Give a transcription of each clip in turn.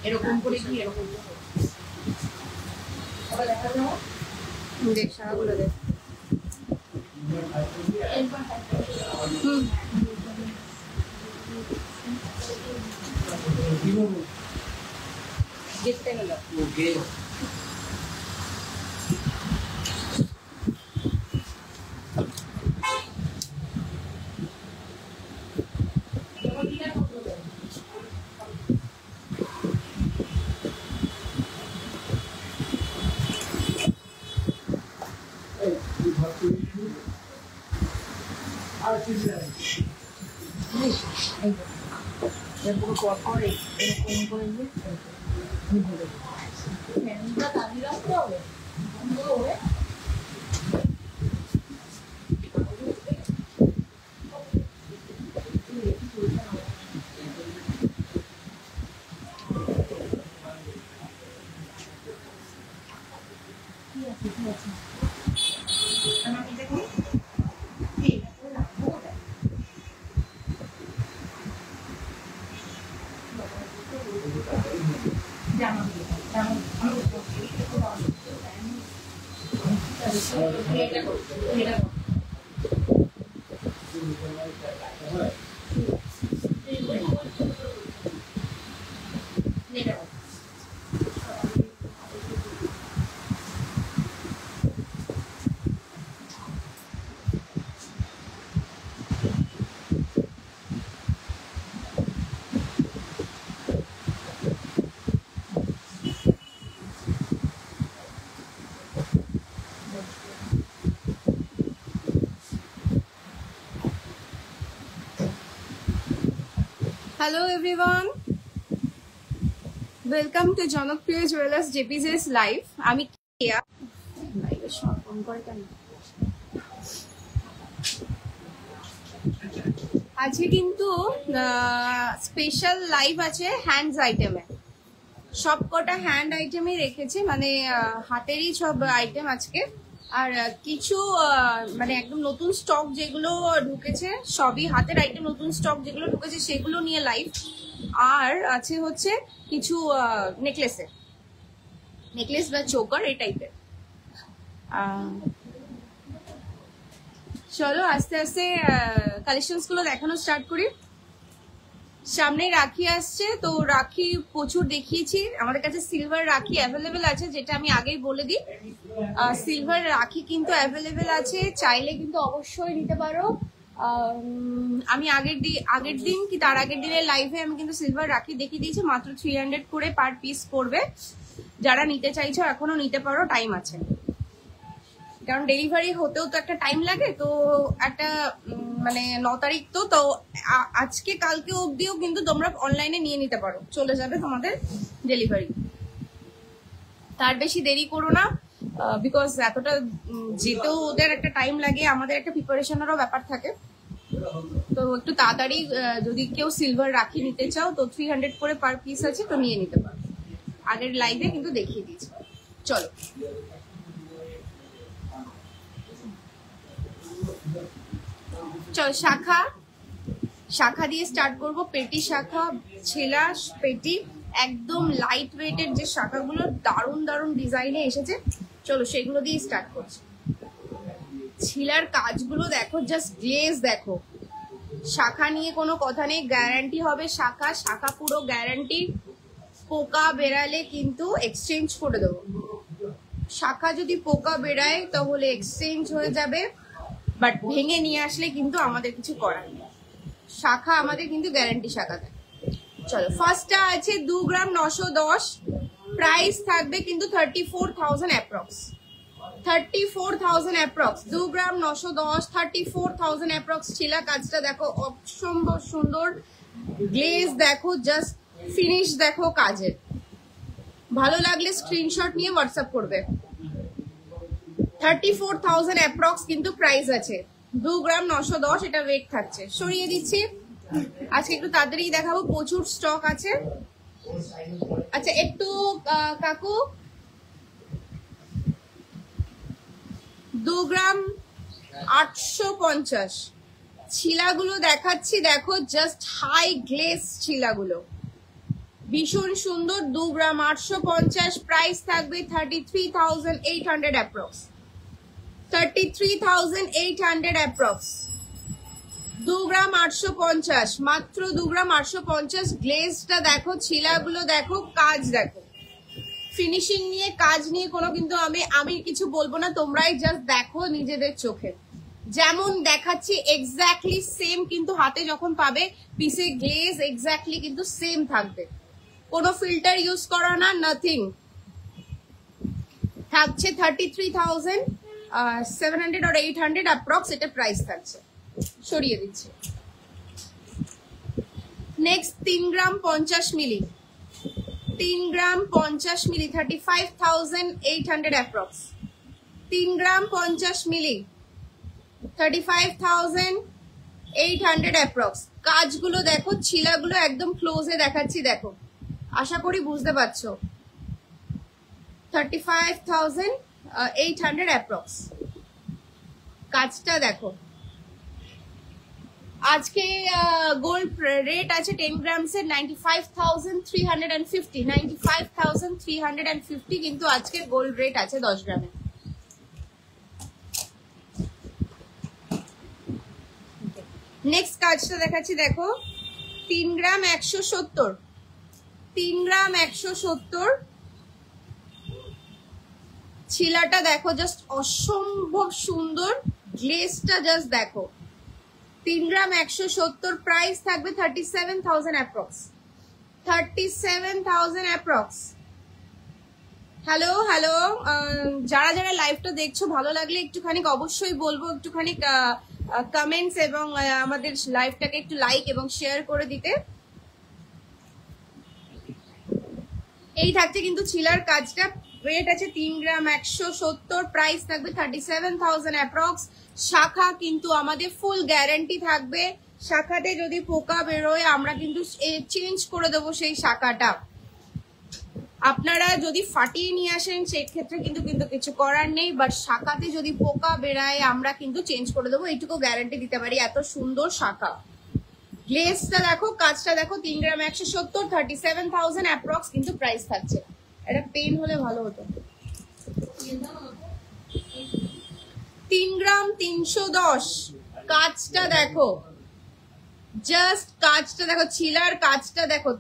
এরকম করে কি এরকম দেখ সারাগুলো দেখ দেখতে গেল Hello everyone, welcome to Janokpriya Jewellers JPJ's live. আমি কিয়া লাইভে সব অন করে কেন আজকে কিন্তু স্পেশাল লাইভ আছে হ্যান্ডস আইটেমে সবকটা হ্যান্ড আইটেমই রেখেছে মানে হাতেরই সব আইটেম আজকে আর কিছু মানে একদম নতুন স্টক যেগুলো ঢুকেছে সবই হাতের আইটেম নতুন স্টক যেগুলো ঢুকেছে সেগুলো নিয়ে লাইভ আর আছে হচ্ছে কিছু নেকলেস বা চোকার এই টাইপের চলো আস্তে আস্তে কালেকশনস গুলো দেখানো স্টার্ট করি সামনে রাখি আসছে তো রাখি প্রচুর দেখিয়েছি আমাদের কাছে সিলভার রাখি অ্যাভেলেবেল আছে যেটা আমি আগেই বলে দিই সিলভার রাখি কিন্তু অ্যাভেলেবেল আছে চাইলে কিন্তু অবশ্যই নিতে পারো আমি আগের দিন কি তার আগের দিনের লাইভে আমি কিন্তু সিলভার রাখি দেখিয়ে দিয়েছি মাত্র 300 করে পার পিস পড়বে যারা নিতে চাইছো এখনো নিতে পারো টাইম আছে কারণ ডেলিভারি হতেও তো একটা টাইম লাগে। তো একটা মানে 9 তারিখ তো আজকে কালকে অবধিও কিন্তু তোমরা অনলাইনে নিয়ে নিতে পারো, চলে যাবে তোমাদের ডেলিভারি। তার বেশি দেরি করো না, বিকজ এতটা যেতেও ওদের একটা টাইম লাগে, আমাদের একটা প্রিপারেশনেরও ব্যাপার থাকে। তো একটু তাড়াতাড়ি যদি কেউ সিলভার রাখি নিতে চাও তো 300 করে পার পিস আছে, তো নিয়ে নিতে পারো। আগের লাইভে কিন্তু দেখিয়ে দিয়েছি। চলো চল শাখা দিয়ে স্টার্ট করব। পেটি শাখা, ছেলা পেটি, একদম লাইট ওয়েটের যে শাখাগুলো দারুণ দারুণ ডিজাইনে এসেছে, চলো সেগুলো দিয়ে স্টার্ট করছি। ছিলার কাজগুলো দেখো, জাস্ট গ্লেজ দেখো। শাখা নিয়ে কোনো কথা নেই, গ্যারান্টি হবে শাখা পুরো গ্যারান্টি। পোকা বেরালে কিন্তু এক্সচেঞ্জ করে দেবো। শাখা যদি পোকা বেরায় তাহলে এক্সচেঞ্জ হয়ে যাবে, বাট ভেঙে নিয়ে আসলে কিন্তু আমাদের কিছু করার নেই। শাখা আমাদের কিন্তু গ্যারান্টি শাখা দেয়। চলো ফার্স্টটা আছে 2 গ্রাম 910, প্রাইস থাকবে কিন্তু 34,000 অ্যাপ্রক্স। 34,000 অ্যাপ্রক্স, 2 গ্রাম 910, 34,000 অ্যাপ্রক্স। ছিলা কাজটা দেখো, অসম্ভব সুন্দর গ্লেজ দেখো, জাস্ট ফিনিশ দেখো কাজের। ভালো লাগলে স্ক্রিনশট নিয়ে হোয়াটসঅ্যাপ করবে। 34,000 অ্যাপ্রক্স কিন্তু প্রাইস আছে। 2 গ্রাম 910 এটা ওয়েট থাকছে। সরিয়ে দিচ্ছি, আজকে একটু তাড়াতাড়ি দেখাবো, প্রচুর স্টক আছে। আচ্ছা একটু কাকু 2 গ্রাম 850 ছিলাগুলো দেখাচ্ছি, দেখো জাস্ট হাই গ্লেজ ছিলাগুলো, ভীষণ সুন্দর। 2 গ্রাম 850, প্রাইস থাকবে 33,800 অ্যাপ্রক্স। 33,800 অ্যাপ্রক্স। 2 গ্রাম 850, মাত্র 2 গ্রাম 850। গ্লেজটা দেখো, ছিলাগুলো দেখো, কাজ দেখো, ফিনিশিং নিয়ে কাজ নিয়ে কোনো কিন্তু আমি কিছু বলবো না, তোমরাই জাস্ট দেখো নিজেদের চোখে। যেমন দেখাচ্ছি এক্স্যাক্টলি সেম কিন্তু হাতে যখন পাবে পিসে গ্লেজ এক্স্যাক্টলি কিন্তু সেম থাকবে, কোনো ফিল্টার ইউজ করা না, নাথিং। থাকছে 33,700 or 800 অ্যাপ্রক্স, এটা প্রাইস থাকছে। সরিয়ে দিচ্ছি। নেক্সট 3 গ্রাম 50 মিলি, 3 গ্রাম 50 মিলি, 35,800 অ্যাপ্রক্স। 3 গ্রাম 50 মিলি, 35,800 অ্যাপ্রক্স। কাজগুলো দেখো, ছিলাগুলো একদম ক্লোজে দেখাচ্ছি, দেখো, আশা করি বুঝতে পারছো। 35,800 অ্যাপ্রক্স। কাজটা দেখো। আজকে গোল্ড রেট আছে 10 গ্রামস এর 95,350, 95,350 কিন্তু আজকে গোল্ড রেট আছে 10 গ্রামে। নেক্সট কাজটা দেখাচ্ছি, দেখো 3 গ্রাম 170, 3 গ্রাম 170 ছিলাটা দেখো, জাস্ট অসম্ভব সুন্দর, গ্লেজটা জাস্ট দেখো। 3 গ্রাম 170, প্রাইস থাকবে 37,000 অ্যাপ্রক্স। 37,000 অ্যাপ্রক্স। হ্যালো হ্যালো, যারা যারা লাইভটা দেখছো ভালো লাগলে একটুখানি অবশ্যই বলবো, একটুখানি কমেন্টস এবং আমাদের লাইভটাকে একটু লাইক এবং শেয়ার করে দিতে। এই থাকছে কিন্তু ছিলার কাজটা, ওয়েট আছে 3 গ্রাম 170, প্রাইস থাকবে 37,000 অ্যাপ্রক্স। শাখা কিন্তু আমাদের ফুল গ্যারান্টি থাকবে, শাখাতে যদি পোকা বেরোয় আমরা কিন্তু চেঞ্জ করে দেবো সেই শাখাটা। আপনারা যদি ফাটিয়ে নিয়ে আসেন সেক্ষেত্রে কিন্তু কিছু করার নেই, বাট শাখাতে যদি পোকা বেরায় আমরা কিন্তু চেঞ্জ করে দেবো, এইটুকু গ্যারান্টি দিতে পারি। এত সুন্দর শাখা, গ্লেজটা দেখো, কাজটা দেখো। 3 গ্রাম 170, 37,000 অ্যাপ্রক্স কিন্তু প্রাইস থাকছে। এটা পেন হলে ভালো হতো। 3 গ্রাম 310, কাজটা দেখো, জাস্ট কাজটা দেখো, ছিলার কাজটা দেখো।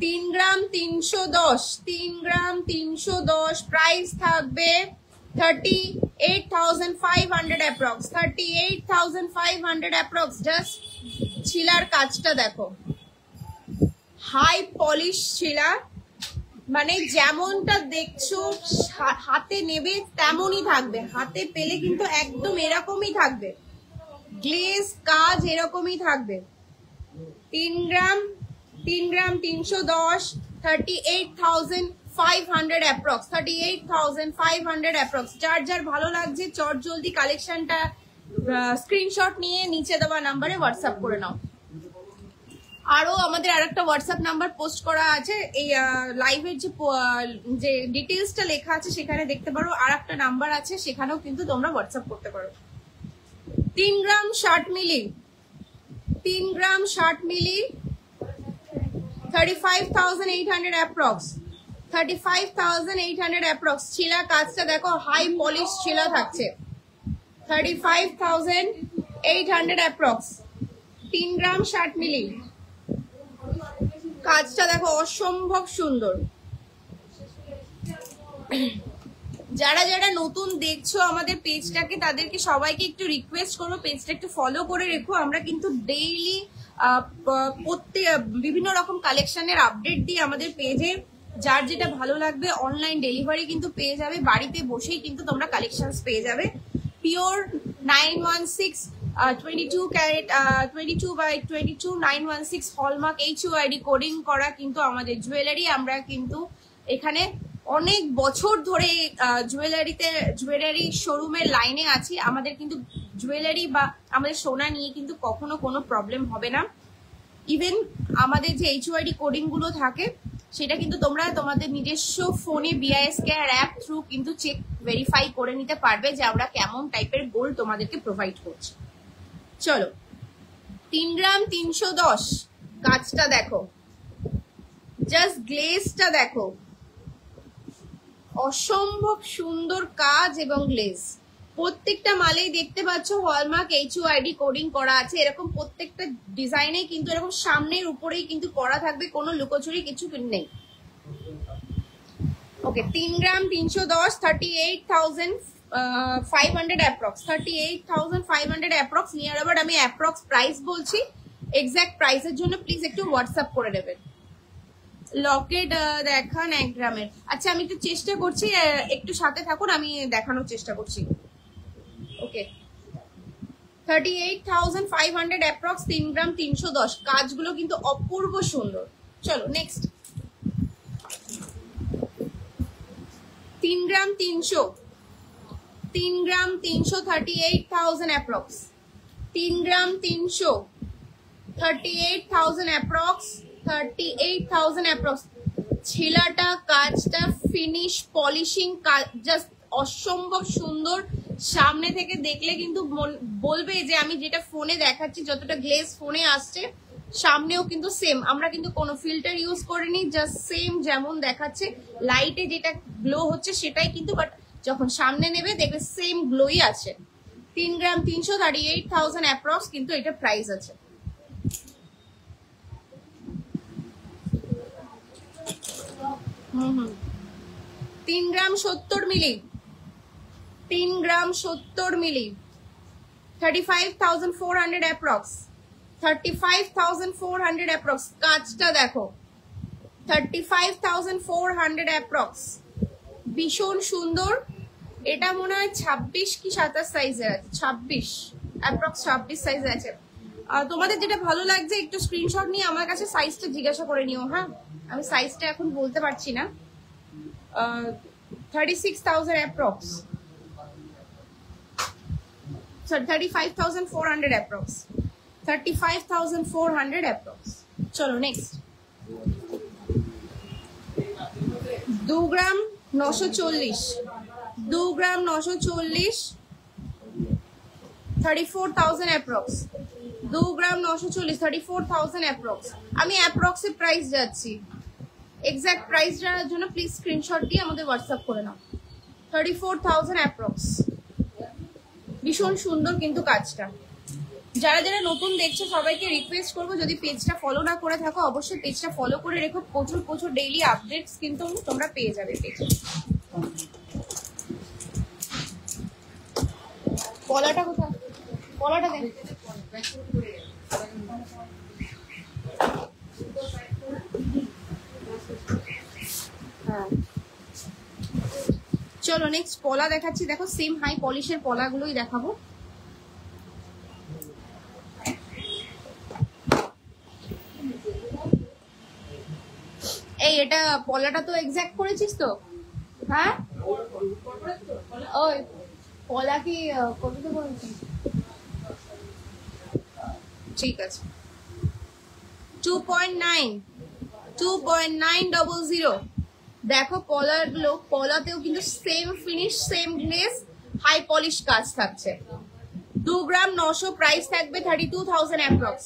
3 গ্রাম 310, 3 গ্রাম 310, প্রাইস থাকবে 38,500 অ্যাপ্রক্স। 38,500 অ্যাপ্রক্স। জাস্ট ছিলার কাজটা দেখো, হাই পলিশ ছিলা, মানে যেমনটা দেখছো হাতে নেবে তেমনই থাকবে, হাতে পেলে কিন্তু একদম এরকমই থাকবে, গ্লেজ কাজ এরকমই থাকবে। 3 গ্রাম 310, 38,500 অ্যাপ্রক্স, 38,500 অ্যাপ্রক্স। যার যার ভালো লাগছে চট জলদি কালেকশনটা স্ক্রিনশট নিয়ে নিচে দেওয়া নাম্বারে হোয়াটসঅ্যাপ করে নাও। আরো আমাদের আরেকটা হোয়াটসঅ্যাপ নাম্বার পোস্ট করা আছে, এই লাইভের যে ডিটেলসটা লেখা আছে সেখানে দেখতে পারো। আর একটা নাম্বার আছে, সেখানেও কিন্তু তোমরা হোয়াটসঅ্যাপ করতে পারো। 3 গ্রাম 60 মিলি, 3 গ্রাম 60 মিলি, 35,800 অ্যাপ্রক্স, 35,800 অ্যাপ্রক্স। ছিলা কাজটা দেখো, হাই পলিশ ছিলা থাকছে। 35,800 অ্যাপ্রক্স, 3 গ্রাম 60 মিলি। কাজটা দেখো অসম্ভব সুন্দর। যারা যারা নতুন দেখছো আমাদের পেজটাকে, তাদেরকে সবাইকে একটু রিকোয়েস্ট করবো পেজটা একটু ফলো করে রেখো। আমরা কিন্তু ডেইলি বিভিন্ন রকম কালেকশনের আপডেট দিই আমাদের পেজে। যার যেটা ভালো লাগবে অনলাইন ডেলিভারি কিন্তু পেয়ে যাবে, বাড়িতে বসেই কিন্তু তোমরা কালেকশনস পেয়ে যাবে। Pure 916 22 carat 22/22 916 hallmark HUID coding করা কিন্তু আমাদের জুয়েলারি। আমরা কিন্তু এখানে অনেক বছর ধরে জুয়েলারি শোরুমের লাইনে আছি। আমাদের কিন্তু জুয়েলারি বা আমাদের সোনা নিয়ে কিন্তু কখনো কোনো প্রবলেম হবে না। ইভেন আমাদের যে HUID কোডিং গুলো থাকে সেটা কিন্তু তোমরা তোমাদের নিজস্ব ফোনে BISKR অ্যাপ থ্রু কিন্তু চেক ভেরিফাই করে নিতে পারবে যে আমরা কেমন টাইপের গোল্ড তোমাদেরকে প্রোভাইড করছি। চলো 3 গ্রাম 310, কাজটা দেখো, জাস্ট গ্লেজটা দেখো, অসম্ভব সুন্দর কাজ এবং গ্লেজ। প্রত্যেকটা মালেই দেখতে পাচ্ছ হলমার্ক HUID কোডিং করা আছে। এরকম প্রত্যেকটা ডিজাইনে কিন্তু এরকম সামনের উপরেই কিন্তু করা থাকবে, কোনো লুকোচুরি কিছু নেই। ওকে 3 গ্রাম 310, 38,500 অ্যাপ্রক্স, 38,500 অ্যাপ্রক্স। নিয়ার অ্যাবাউট আমি অ্যাপ্রক্স প্রাইস বলছি, এক্সাক্ট প্রাইসের জন্য প্লিজ একটু হোয়াটসঅ্যাপ করে নেবেন। লকেট দেখান 1 গ্রামের। আচ্ছা আমি একটু চেষ্টা করছি, একটু সাথে থাকুন, আমি দেখানোর চেষ্টা করছি। ওকে 38,500 অ্যাপ্রক্স, 3 গ্রাম 310। কাজগুলো কিন্তু অপূর্ব সুন্দর। চলো নেক্সট 3 গ্রাম 300, 3 গ্রাম 300, 38,000 অ্যাপ্রক্স, 3 গ্রাম 300, 38,000 অ্যাপ্রক্স, 38,000 অ্যাপ্রক্স। ছিলাটা কাজটা ফিনিশ পলিশিং জাস্ট অসম্ভব সুন্দর। সামনে থেকে দেখলে কিন্তু বলবে যে আমি যেটা ফোনে দেখাচ্ছি যতটা গ্লেজ ফোনে আসছে সামনেও কিন্তু সেম। আমরা কিন্তু কোনো ফিল্টার ইউজ করিনি, জাস্ট সেম যেমন দেখাচ্ছে লাইটে যেটা গ্লো হচ্ছে সেটাই কিন্তু, বাট যখন সামনে নেবে দেখবে সেম গ্লোই আছে। 3 গ্রাম 300, 38,000 অ্যাপ্রক্স কিন্তু এটা প্রাইস আছে। হুম 3 গ্রাম 70 মিলি, 3 গ্রাম 70 মিলি, 35,400 অ্যাপ্রক্স, 35,400 অ্যাপ্রক্স। কাজটা দেখো 35,400 অ্যাপ্রক্স, ভীষণ সুন্দর। এটা মনে হয় 26 কি 27 সাইজের আছে, 26 অ্যাপ্রক্স 26 সাইজের আছে। তোমাদের যেটা ভালো লাগছে একটু স্ক্রিনশট নিয়ে আমার কাছে সাইজটা জিজ্ঞাসা করে নিও। হ্যাঁ আমি সাইজটা এখন বলতে পারছি না। 36,000 অ্যাপ্রক্স, সরি 35,400 অ্যাপ্রক্স, 35,400 অ্যাপ্রক্স। চলো নেক্সট 2 গ্রাম 940, 2 গ্রাম 940, 34,000 অ্যাপ্রক্স, 2 গ্রাম 940, 34,000 অ্যাপ্রক্স। আমি অ্যাপ্রক্সের প্রাইস যাচ্ছি, এক্সাক্ট প্রাইস জানার জন্য প্লিজ স্ক্রিনশট দিয়ে আমাদের হোয়াটসঅ্যাপ করে নাও। 34,000 অ্যাপ্রক্স, ভীষণ সুন্দর কিন্তু কাজটা। যারা যারা নতুন দেখছো সবাইকে রিকোয়েস্ট করবো যদি পেজটা ফলো না করে থাকো অবশ্যই পেজটা ফলো করে রেখো, প্রচুর প্রচুর ডেইলি আপডেটস কিন্তু তোমরা পেয়ে যাবে পেজে। কলাটা কোথায়, কলাটা দেখ। চলো নেক্সট পলা দেখাচ্ছি, দেখো সেম হাই পলিশের পলাগুলোই দেখাবো। এই এটা পলাটা তো এক্সাক্ট করেছিস তো? হ্যাঁ ওই পলা কি কততে করেছিস? ঠিক আছে 2.900। দেখো পলাগুলো, পলাতেও কিন্তু same finish, same glaze, high polish কাজ থাকছে। 2 গ্রাম 900, প্রাইস থাকবে 32,000 অ্যাপ্রক্স,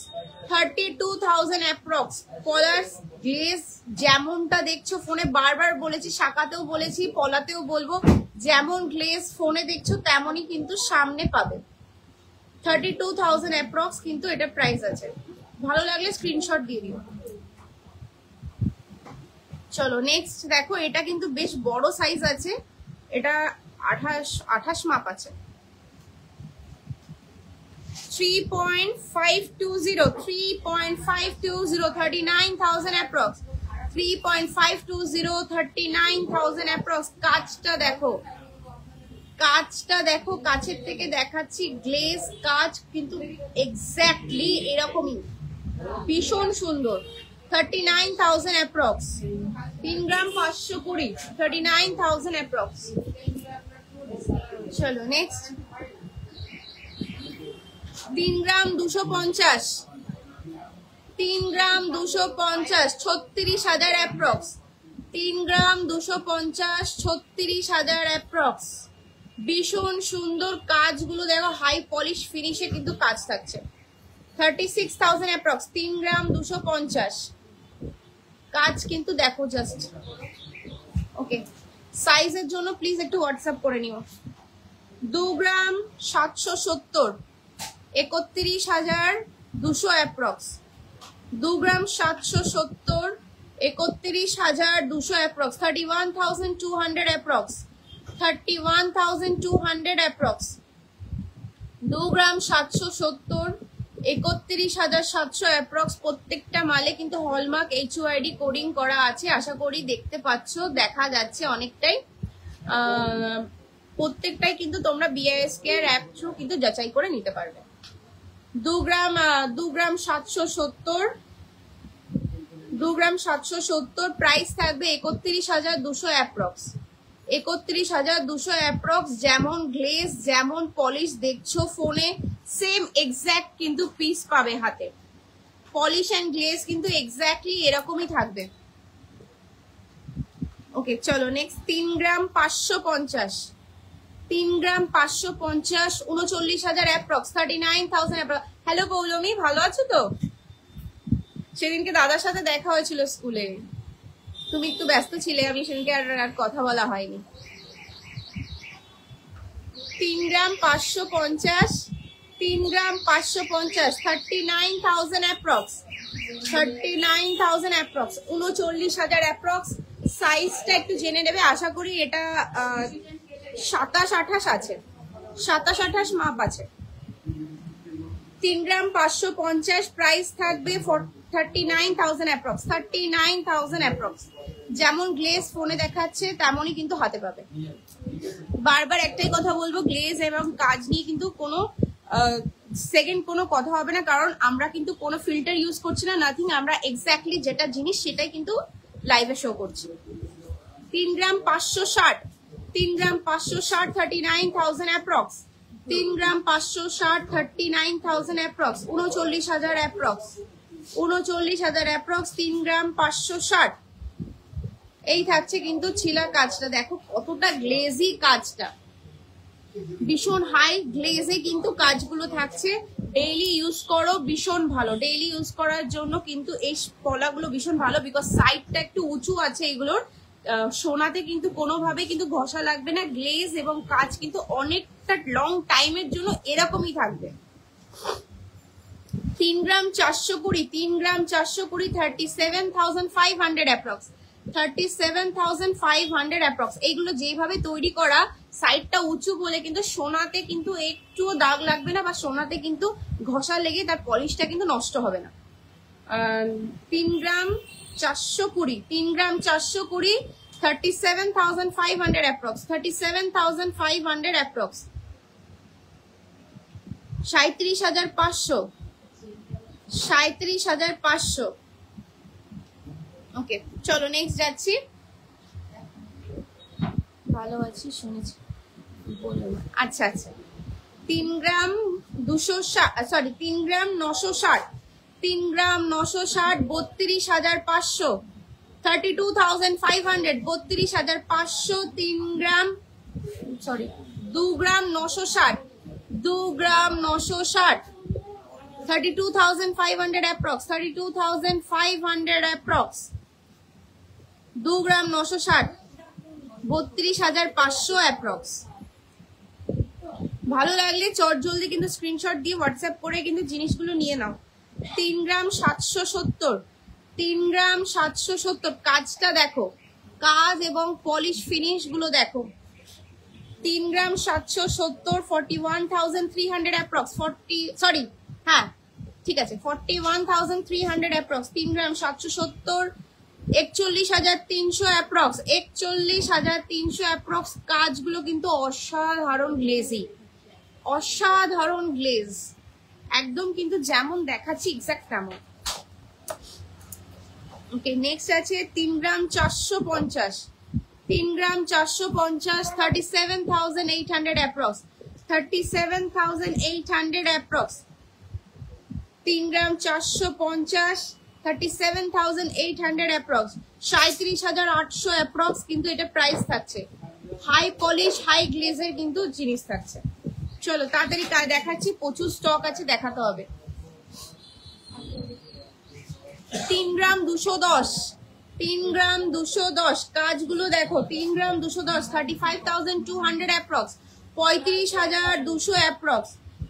32,000 অ্যাপ্রক্স। পলার গ্লেজ যেমনটা দেখছো ফোনে, বারবার বলেছি, শাখাতেও বলেছি, পলাতেও বলবো, যেমন গ্লেজ ফোনে দেখছো তেমনই কিন্তু সামনে পাবে। 32,000 অ্যাপ্রক্স কিন্তু এটা প্রাইস আছে। ভালো লাগলে স্ক্রিনশট দিয়ে দিও। চলো নেক্সট দেখো, এটা কিন্তু বেশ বড় সাইজ আছে, এটা 28 মাপ আছে। 3.520, 39,000 অ্যাপ্রক্স, 3.520, 39,000 অ্যাপ্রক্স। কাজটা দেখো, কাজটা দেখো, কাছের থেকে দেখাচ্ছি, গ্লেজ কাজ কিন্তু এক্স্যাক্টলি এরকমই, ভীষণ সুন্দর। 39,000 অ্যাপ্রক্স, 3 গ্রাম 520, 39,000 অ্যাপ্রক্স। চলো নেক্সট 3 গ্রাম 250, 3 গ্রাম 250, 36,000 অ্যাপ্রক্স, 3 গ্রাম 250, 36,000 অ্যাপ্রক্স। ভীষণ সুন্দর কাজগুলো দেখো, হাই পলিশ ফিনিশে কিন্তু কাজ থাকছে। 36,000 অ্যাপ্রক্স, 3 গ্রাম 250। কাজ কিন্তু দেখো জাস্ট। ওকে, সাইজের জন্য প্লিজ একটু হোয়াটসঅ্যাপ করে নিও। 2 গ্রাম 770, 31,200 অ্যাপ্রক্স, 2 গ্রাম 770, 31,200 অ্যাপ্রক্স, 31,200 অ্যাপ্রক্স, 31,200 অ্যাপ্রক্স। 2 গ্রাম 770, 31,700 অ্যাপ্রক্স। প্রত্যেকটা মালে কিন্তু হলমার্ক HUID কোডিং করা আছে, আশা করি দেখতে পাচ্ছ, দেখা যাচ্ছে অনেকটাই। প্রত্যেকটাই কিন্তু তোমরা BISKR অ্যাপ থ্রু কিন্তু যাচাই করে নিতে পারবে। 2 গ্রাম 770, 2 গ্রাম 770, প্রাইস থাকবে 31,200 অ্যাপ্রক্স, 31,200 অ্যাপ্রক্স। যেমন গ্লেজ, যেমন পলিশ দেখছো ফোনে, সেম এক্স্যাক্ট কিন্তু পিস পাবে হাতে। পলিশ এন্ড গ্লেজ কিন্তু এক্স্যাক্টলি এরকমই থাকবে। ওকে চলো নেক্সট 3 গ্রাম 550, 3 গ্রাম 550, 39,000 অ্যাপ্রক্স, 39,000 অ্যাপ্রক্স। হ্যালো পৌলমি, ভালো আছো তো? সেদিনকে দাদার সাথে দেখা হয়েছিল স্কুলে, তুমি একটু ব্যস্ত ছিলে, আমি সেদিনকে আর কথা বলা হয়নি। 3 গ্রাম 550, 3 গ্রাম 550, 39,000 অ্যাপ্রক্স, 39,000 অ্যাপ্রক্স, 39,000 অ্যাপ্রক্স। সাইজটা একটু জেনে নেবে, আশা করি এটা 27-28 আছে, 27-28 মাপ আছে। 3 গ্রাম 550, প্রাইস থাকবে 39,000 অ্যাপ্রক্স, 39,000 অ্যাপ্রক্স। যেমন গ্লেজ ফোনে দেখাচ্ছে তেমনই কিন্তু হাতে পাবে। বারবার একটাই কথা বলবো, গ্লেজ এবং কাজ নিয়ে কিন্তু কোনো সেকেন্ড কোনো কথা হবে না, কারণ আমরা কিন্তু কোনো ফিল্টার ইউজ করছি না, নাথিং। আমরা এক্স্যাক্টলি যেটা জিনিস সেটাই কিন্তু লাইভে শো করছি। 3 গ্রাম 560, 3 গ্রাম 560, 39,000 অ্যাপ্রক্স, 3 গ্রাম 560, 39,000 অ্যাপ্রক্স, 39,000 অ্যাপ্রক্স, 39,000 অ্যাপ্রক্স, 3 গ্রাম 560। এই থাকছে কিন্তু ছিলা কাজটা, দেখো কতটা গ্লেজি কাজটা, ভীষণ হাই গ্লেজে কিন্তু কাজগুলো থাকছে। ডেইলি ইউজ করো, ভীষণ ভালো। ডেইলি ইউজ করার জন্য কিন্তু এই পলাগুলো ভীষণ ভালো, বিকজ সাইডটা একটু উঁচু আছে এগুলোর। সোনাতে কিন্তু কোনোভাবে কিন্তু ঘষা লাগবে না, গ্লেজ এবং কাজ কিন্তু অনেকটা লং টাইমের জন্য এরকমই থাকবে। 3 গ্রাম 420, 3 গ্রাম 420, 37,500 অ্যাপ্রক্স, 37,500 অ্যাপ্রক্স। এইগুলো যেভাবে তৈরি করা, সাইডটা উঁচু বলে কিন্তু সোনাতে কিন্তু একটুও দাগ লাগবে না, বা সোনাতে কিন্তু ঘষা লেগে তার পলিশটা কিন্তু নষ্ট হবে না। 3 গ্রাম 420, 3 গ্রাম 420, 37,500 approx, 37,500 approx, 37,500, 37,500। ওকে চলো নেক্সট যাচ্ছি। ভালো আছি শুনেছি, আচ্ছা আচ্ছা 3 গ্রাম 260, সরি 3 গ্রাম 960, 3 গ্রাম 960, 32,500, 32,500, 32,500, 3 গ্রাম, সরি 2 গ্রাম 960, 2 গ্রাম 960, 32,500 approx, 32,500 approx, 2 গ্রাম 960, 32,500 approx। ভালো লাগলে চট জলদি কিন্তু স্ক্রিনশট দিয়ে হোয়াটসঅ্যাপ করে কিন্তু জিনিসগুলো নিয়ে নাও। 3 গ্রাম 770, 3 গ্রাম 770, কাজটা দেখো, কাজ এবং পলিশ ফিনিশ গুলো দেখো। 3 গ্রাম 770, 41,300 approx, 40, সরি হ্যাঁ ঠিক আছে 41,300 approx, 3 গ্রাম 770, 41,300 approx, 41,300 approx। কাজগুলো কিন্তু অসাধারণ গ্লেজি, অসাধারণ গ্লেজ, একদম কিন্তু যেমন দেখাচ্ছি এক্সাক্ট তেমন। ওকে নেক্সট আছে 3 গ্রাম 450, 3 গ্রাম 450, 37,800 approx, 37,800 approx, 3 গ্রাম 450, 37,800 approx, 37,800 approx কিন্তু এটা প্রাইস থাকছে। হাই পলিশ হাই গ্লেজের কিন্তু জিনিস থাকছে। চলো তাড়াতাড়ি দেখাচ্ছি, প্রচুর স্টক আছে, দেখাতে হবে। 3 গ্রাম 210, 3 গ্রাম 210, কাজগুলো দেখো। 3 গ্রাম 210, 35,200 approx, 35,200 approx,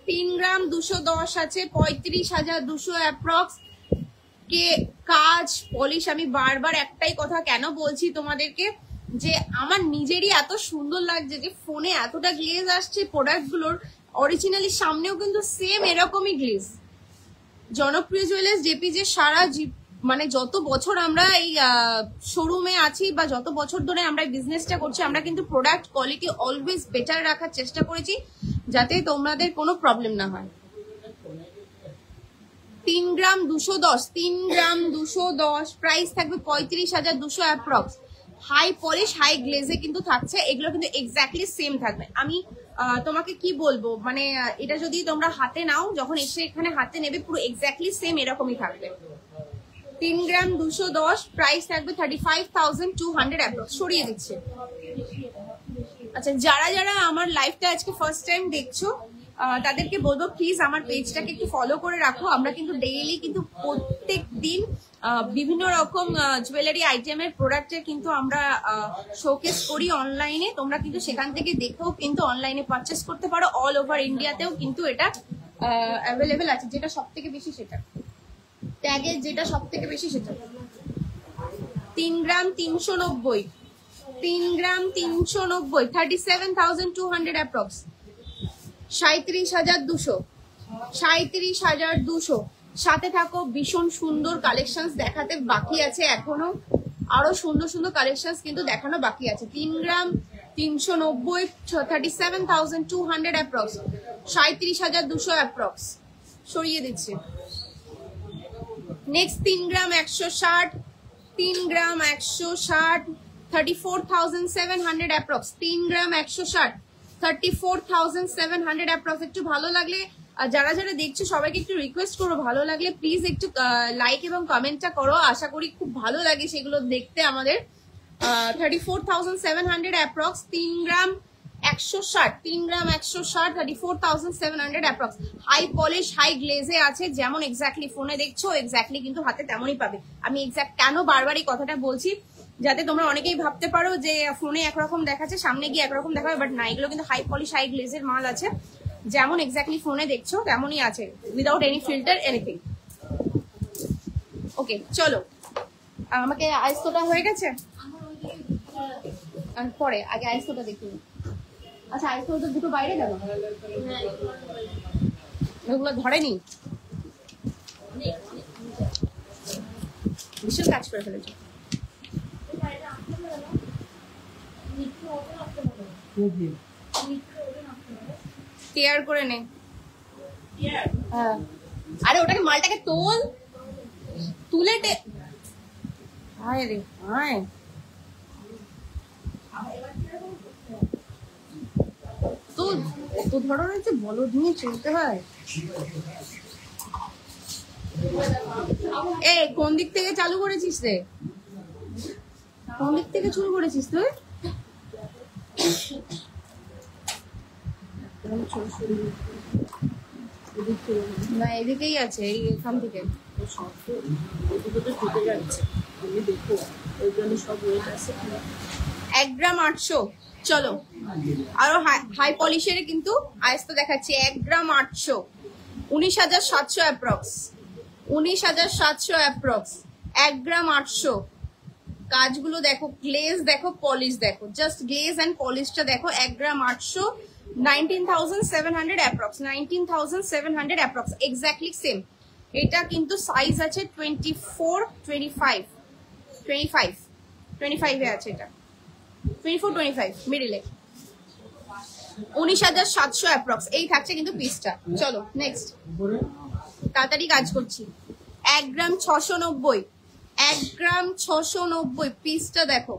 3 গ্রাম 210 আছে, 35,200 approx। কে কাজ পলিশ, আমি বারবার একটাই কথা কেন বলছি তোমাদেরকে, যে আমার নিজেরই এত সুন্দর লাগছে যে ফোনে এতটা গ্লেজ আসছে প্রোডাক্ট গুলোর, অরিজিনালি সামনেও কিন্তু সেম এরকমই গ্লেজ। জনপ্রিয় জুয়েলার্স জেপিজে সারা মানে যত বছর আমরা এই শোরুমে আছি বা যত বছর ধরে আমরা বিজনেসটা করছি, আমরা কিন্তু প্রোডাক্ট কোয়ালিটি অলওয়েজ বেটার রাখার চেষ্টা করেছি যাতে তোমাদের কোনো প্রবলেম না হয়। 3 গ্রাম 210, 3 গ্রাম 210, প্রাইস থাকবে 35,200 অ্যাপ্রক্স। হাই পলিশ হাই গ্লেজে কিন্তু থাকছে, এগুলো কিন্তু এক্স্যাক্টলি সেম থাকবে। আমি তোমাকে কি বলবো, মানে এটা যদি তোমরা হাতে নাও, যখন এসে এখানে হাতে নেবে পুরো এক্স্যাক্টলি সেম এরকমই থাকবে। 3 গ্রাম 210, প্রাইস থাকবে 35,200 অ্যাপ্রক্স। সরিয়ে দিচ্ছে। আচ্ছা যারা যারা আমার লাইভটা আজকে ফার্স্ট টাইম দেখছো তাদেরকে বলবো প্লিজ আমার পেজটাকে একটু ফলো করে রাখো। আমরা কিন্তু ডেইলি কিন্তু প্রত্যেক দিন বিভিন্ন রকম জুয়েলারি আইটেমের প্রোডাক্টের কিন্তু আমরা শোকেস করি অনলাইনে। তোমরা কিন্তু সেখান থেকে দেখেও কিন্তু অনলাইনে পারচেস করতে পারো। অল ওভার ইন্ডিয়াতেও কিন্তু এটা অ্যাভেলেবেল আছে। যেটা সব থেকে বেশি সেটা ট্যাগের, যেটা সব থেকে বেশি সেটা 3 গ্রাম 390, 3 গ্রাম 390, 37,200 অ্যাপ্রক্স, 37,200, 37,200। সাথে থাকো, ভীষণ সুন্দর কালেকশনস দেখাতে বাকি আছে এখনো, আরো সুন্দর সুন্দর কালেকশনস কিন্তু দেখানো বাকি আছে। 3 গ্রাম 390, 37,200 অ্যাপ্রক্স, 37,200 অ্যাপ্রক্স। সরিয়ে দিচ্ছি। নেক্সট 3 গ্রাম 160, 3 গ্রাম 160, 34,700 অ্যাপ্রক্স, 3 গ্রাম 160, 34,700 অ্যাপ্রক্স। একটু ভালো লাগলে যারা যারা দেখছো সবাইকে একটু রিকোয়েস্ট করো, ভালো লাগলে প্লিজ একটু লাইক এবং কমেন্টটা করো। আশা করি খুব ভালো লাগে সেগুলো দেখতে আমাদের। 34,700 অ্যাপ্রক্স, 3 গ্রাম 160, 3 গ্রাম 160, 34,700 অ্যাপ্রক্স। হাই পলিশ হাই গ্লেজে আছে, যেমন এক্স্যাক্টলি ফোনে দেখছো এক্স্যাক্টলি কিন্তু হাতে তেমনই পাবে। আমি এক্স্যাক্ট কেন বারবার এই কথাটা বলছি, যাতে তোমরা অনেকেই ভাবতে পারো যে ফোনে একরকম দেখাচ্ছে, সামনে গিয়ে একরকম দেখাবে, বাট না, এগুলো কিন্তু হাই পলিশ হাই গ্লেজের মাল আছে। যেমন এক্স্যাক্টলি ফোনে দেখছো তেমনই আছে, উইদাউট এনি ফিল্টার এনিথিং। ওকে চলো, আমাকে আইসোটা হয়ে গেছে, পরে আগে আইসোটা দেখি। আচ্ছা আইসোটা দুটো বাইরে যাবো, ওগুলো ধরেনি, ভীষণ কাজ করে ফেলেছে। কেয়ার করে নে। হ্যাঁ, আরে ওটাকে মালটাকে তোল, তুলে আয় রে আয়। তো কত ধরনের যে বলদ নিয়ে চলতে হয়। এ কোন দিক থেকে চালু করেছিস রে? কোন দিক থেকে শুরু করেছিস তুই? না এদিকেই আছে, এখান থেকে দেখো 1 গ্রাম 800। চলো আরো হাই পলিশের কিন্তু আয়স্ত দেখাচ্ছি। 1 গ্রাম 800, 19,700 অ্যাপ্রক্স, 19,700 অ্যাপ্রক্স। 1 গ্রাম 800। কাজগুলো দেখো, গ্লেজ দেখো, পলিশ দেখো, জাস্ট গ্লেজ এন্ড পলিশটা দেখো। 1 গ্রাম 800, 19,700 অ্যাপ্রক্স, 19,700 অ্যাপ্রক্স, এক্স্যাক্টলি সেম। এটা কিন্তু সাইজ আছে 24, 25, 25, 25 এ আছে এটা, 24, 25 মিডিলে। 19,700 অ্যাপ্রক্স। এই থাকছে কিন্তু পিসটা। চলো নেক্সট, তাড়াতাড়ি কাজ করছি। 1 গ্রাম 690, 1 গ্রাম 690 পিসটা দেখো।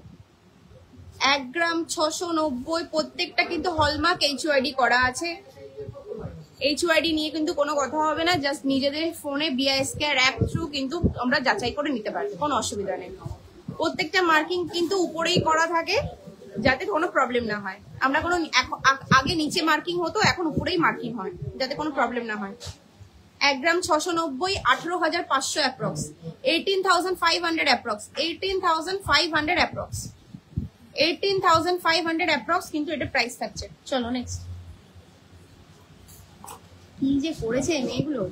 1 গ্রাম 690, প্রত্যেকটা কিন্তু হলমার্ক HUID করা আছে। HUID নিয়ে কিন্তু কোনো কথা হবে না, জাস্ট নিজেদের ফোনে BISKR অ্যাপ থ্রু কিন্তু আমরা যাচাই করে নিতে পারবো, কোনো অসুবিধা নেই। প্রত্যেকটা মার্কিং কিন্তু উপরেই করা থাকে যাতে কোনো প্রবলেম না হয়। আমরা কোনো আগে নিচে মার্কিং হতো, এখন উপরেই মার্কিং হয় যাতে কোনো প্রবলেম না হয়। 1 গ্রাম 690, 18,500 অ্যাপ্রক্স, 18,500 অ্যাপ্রক্স, 18,500 অ্যাপ্রক্স, 18,500 অ্যাপ্রক্স কিন্তু এটা প্রাইস থাকছে। চলো নেক্সট। কি যে করেছে মেয়েগুলো।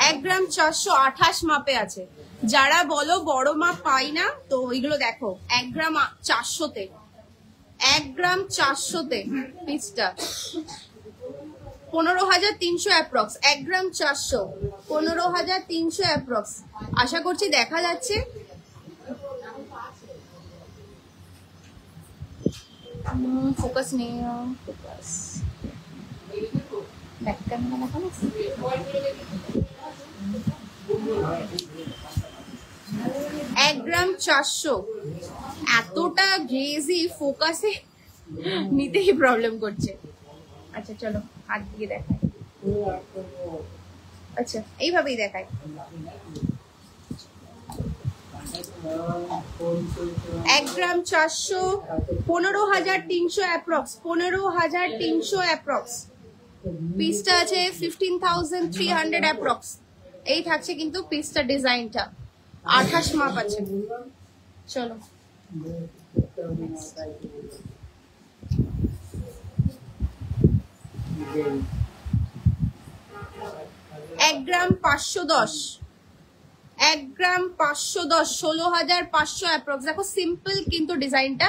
1 গ্রাম 428 মাপে আছে। যারা বলো বড় মাপ পাই না, তো ওইগুলো দেখো 1 গ্রাম 400-তে, 1 গ্রাম 400-তে পিসটা 15,300 অ্যাপ্রক্স। 1 গ্রাম 400, 15,300 অ্যাপ্রক্স। আশা করছি দেখা যাচ্ছে। ফোকাস নেই, ফোকাস 1 গ্রাম 400 এতটা গ্লেজি, ফোকাসে নিতেই প্রবলেম করছে। আচ্ছা চলো হাত দিয়ে দেখাই। আচ্ছা এইভাবেই দেখাই। 1 গ্রাম 400, 15,300 অ্যাপ্রক্স, 15,300 অ্যাপ্রক্স। পিসটা আছে 15,300 অ্যাপ্রক্স। এই থাকছে কিন্তু পিসটা, ডিজাইনটা 28 মাপ আছে। চলো 1 গ্রাম 510, 1 গ্রাম 510, 16,500 অ্যাপ্রক্স। দেখো সিম্পল কিন্তু ডিজাইনটা,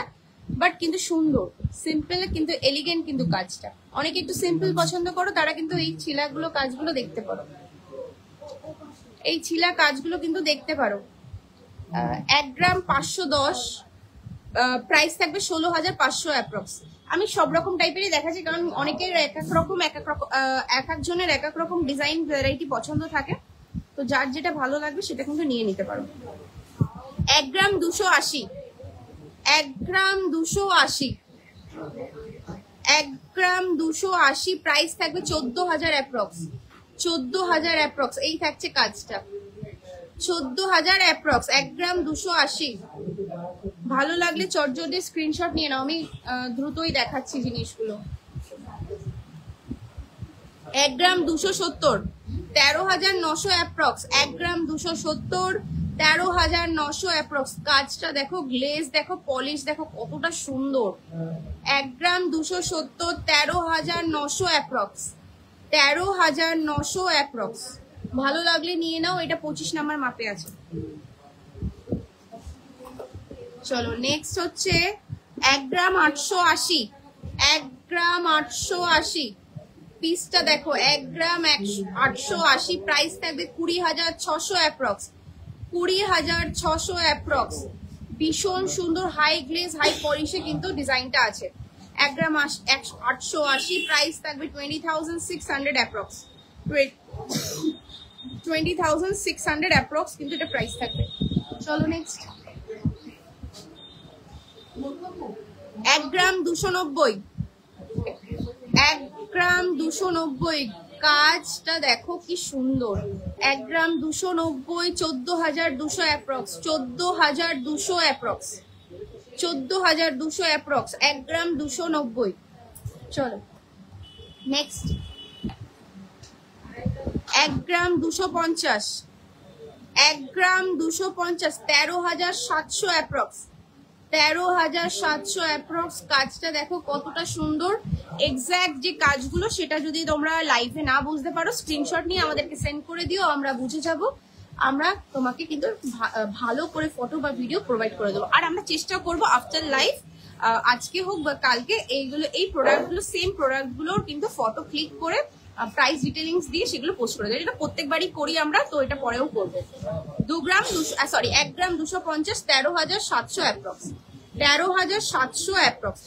বাট কিন্তু সুন্দর, সিম্পল কিন্তু এলিগেন্ট কিন্তু কাজটা। অনেকে একটু সিম্পল পছন্দ করো, তারা কিন্তু এই ছিলাগুলো কাজগুলো দেখতে পারো, এই ছিলা কাজগুলো কিন্তু দেখতে পারো। 1 গ্রাম 510, প্রাইস থাকবে 16,500 অ্যাপ্রক্স। আমি সব রকম টাইপেরই দেখাচ্ছি, কারণ অনেকের এক এক জনের এক এক রকম ডিজাইন ভ্যারাইটি পছন্দ থাকে, তো যার যেটা ভালো লাগবে সেটা কিন্তু নিয়ে নিতে পারো। 1 গ্রাম 280, 1 গ্রাম 280, 1 গ্রাম 280, প্রাইস থাকবে 14,000 অ্যাপ্রক্স, 14,000 অ্যাপ্রক্স। এই থাকছে কাজটা 14,000 অ্যাপ্রক্স। 1 গ্রাম 280। ভালো লাগলে চটজলদি স্ক্রিনশট নিয়ে নাও, আমি দ্রুতই দেখাচ্ছি জিনিসগুলো। 1 গ্রাম 270, 13,900 অ্যাপ্রক্স। 1 গ্রাম 270, 13,900 অ্যাপ্রক্স। কাজটা দেখো, গ্লেজ দেখো, পলিশ দেখো কতটা সুন্দর। 1 গ্রাম 270, 13,900 অ্যাপ্রক্স, 13,900 অ্যাপ্রক্স। ভালো লাগলে নিয়ে নাও, এটা 25 নাম্বার মাপে আছে। চলো নেক্সট হচ্ছে 1 গ্রাম 880, 1 গ্রাম 880 পিসটা দেখো। 1 গ্রাম 880, প্রাইস থাকবে 20,600 অ্যাপ্রক্স, 20,600 অ্যাপ্রক্স। ভীষণ সুন্দর হাই গ্লেজ হাই পলিশে কিন্তু ডিজাইনটা আছে। 1 গ্রাম 880, প্রাইস থাকবে 20,600 অ্যাপ্রক্স। 20,600 অ্যাপ্রক্স কিন্তু এটা প্রাইস থাকবে। চলো নেক্সট। 1 গ্রাম 290, 1 গ্রাম 290, কাজটা দেখো কি সুন্দর। 1 গ্রাম 290, 14,200 অ্যাপ্রক্স। 14,200 অ্যাপ্রক্স। 14,200 অ্যাপ্রক্স। 1 গ্রাম 290। চলো নেক্সট। 1 গ্রাম 250, 1 গ্রাম 250, 13,700 অ্যাপ্রক্স। 13,700 অ্যাপ্রক্স। কাজটা দেখো কতটা সুন্দর। এক্স্যাক্ট যে কাজগুলো সেটা যদি তোমরা লাইভে না বুঝতে পারো, স্ক্রিনশট নিয়ে আমাদেরকে সেন্ড করে দিও, আমরা বুঝে যাব। আমরা তোমাকে কিন্তু ভালো করে ফটো বা ভিডিও প্রোভাইড করে দেবো। আর আমরা চেষ্টা করবো আফটার লাইভ, আজকে হোক বা কালকে, এইগুলো এই প্রোডাক্টগুলো সেম প্রোডাক্টগুলোর কিন্তু ফটো ক্লিক করে প্রাইস ডিটেলিংস দিয়ে সেগুলো পোস্ট করে দেবো। এটা প্রত্যেকবারই করি আমরা, তো এটা পরেও করবো। 1 গ্রাম 250, 13,700 অ্যাপ্রক্স। 13,700 অ্যাপ্রক্স।